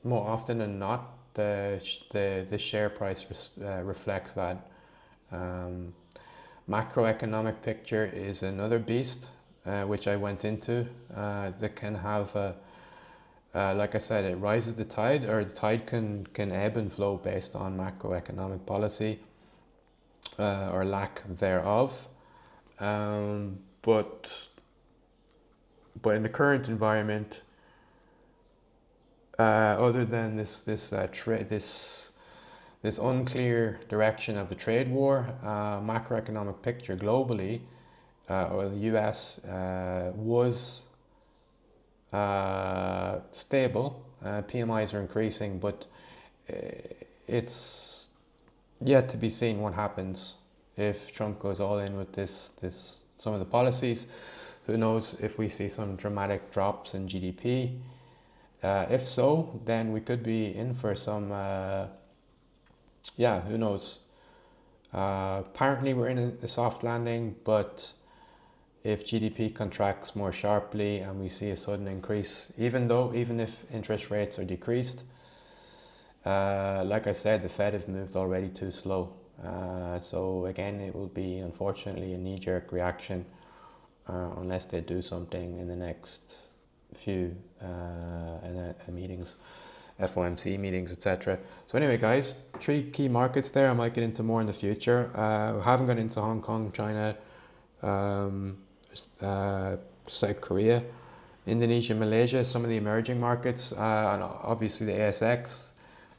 more often than not, the share price reflects that. Macroeconomic picture is another beast, which I went into, that can have like I said, it rises the tide, or the tide can ebb and flow based on macroeconomic policy or lack thereof. But in the current environment, other than this unclear direction of the trade war, macroeconomic picture globally, or the US was stable. PMIs are increasing, but it's yet to be seen what happens if Trump goes all in with some of the policies. Who knows if we see some dramatic drops in GDP. If so, then we could be in for some, who knows. Apparently we're in a soft landing, but if GDP contracts more sharply and we see a sudden increase, even if interest rates are decreased, like I said, the Fed have moved already too slow. So again, it will be unfortunately a knee-jerk reaction unless they do something in the next few meetings, FOMC meetings, etc. So anyway, guys, 3 key markets there. I might get into more in the future. I haven't got into Hong Kong, China, South Korea, Indonesia, Malaysia, some of the emerging markets, and obviously the ASX,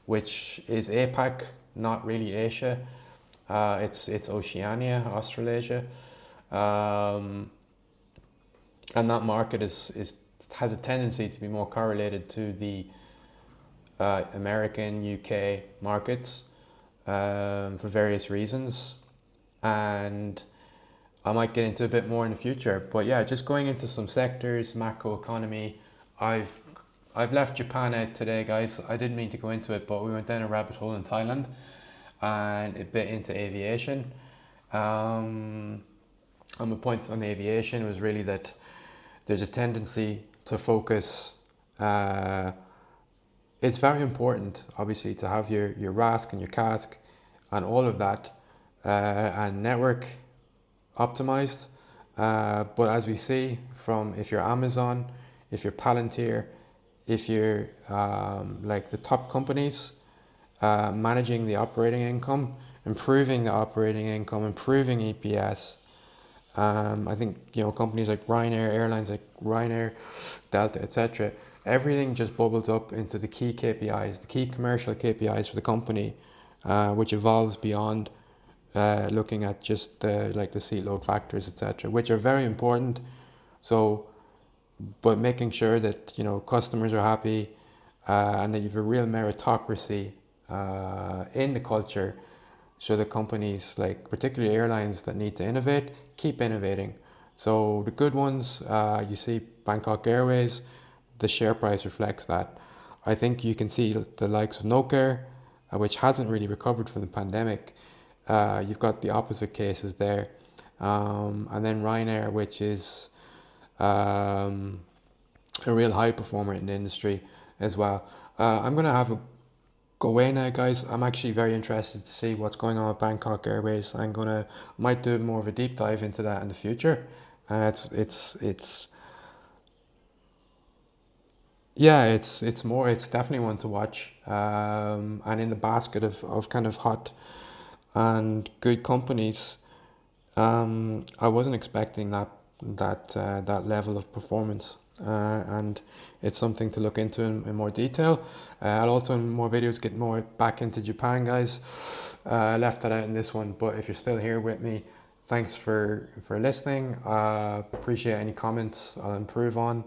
which is APAC, not really Asia. It's Oceania, Australasia, and that market has a tendency to be more correlated to the American, UK markets for various reasons, and I might get into a bit more in the future. But yeah, just going into some sectors, macroeconomy. I've left Japan out today, guys. I didn't mean to go into it, but we went down a rabbit hole in Thailand and a bit into aviation. And my point on aviation was really that there's a tendency to focus. It's very important, obviously, to have your RASK and your CASK and all of that, and network optimized. But as we see from, if you're Amazon, if you're Palantir, if you're like the top companies, managing the operating income, improving the operating income, improving EPS. I think, companies like Ryanair, airlines like Ryanair, Delta, etc. Everything just bubbles up into the key KPIs, the key commercial KPIs for the company, which evolves beyond looking at just like the seat load factors, etc., which are very important. So, but making sure that customers are happy and that you have a real meritocracy in the culture. So the companies, like particularly airlines that need to innovate, keep innovating. So the good ones, you see Bangkok Airways, the share price reflects that. I think you can see the likes of Nok Air, which hasn't really recovered from the pandemic. You've got the opposite cases there. And then Ryanair, which is a real high performer in the industry as well. I'm going to have a go away now, guys. I'm actually very interested to see what's going on with Bangkok Airways. Might do more of a deep dive into that in the future. It's yeah, it's definitely one to watch. And in the basket of kind of hot and good companies, I wasn't expecting that level of performance, and it's something to look into in more detail. I'll also in more videos get more back into Japan, guys. I left that out in this one, but if you're still here with me, thanks for listening. Appreciate any comments I'll improve on.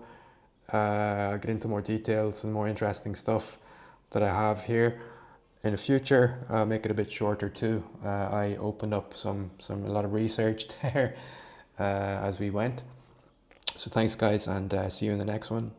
I'll get into more details and more interesting stuff that I have here in the future. Make it a bit shorter too. I opened up a lot of research there as we went. So thanks, guys, and see you in the next one.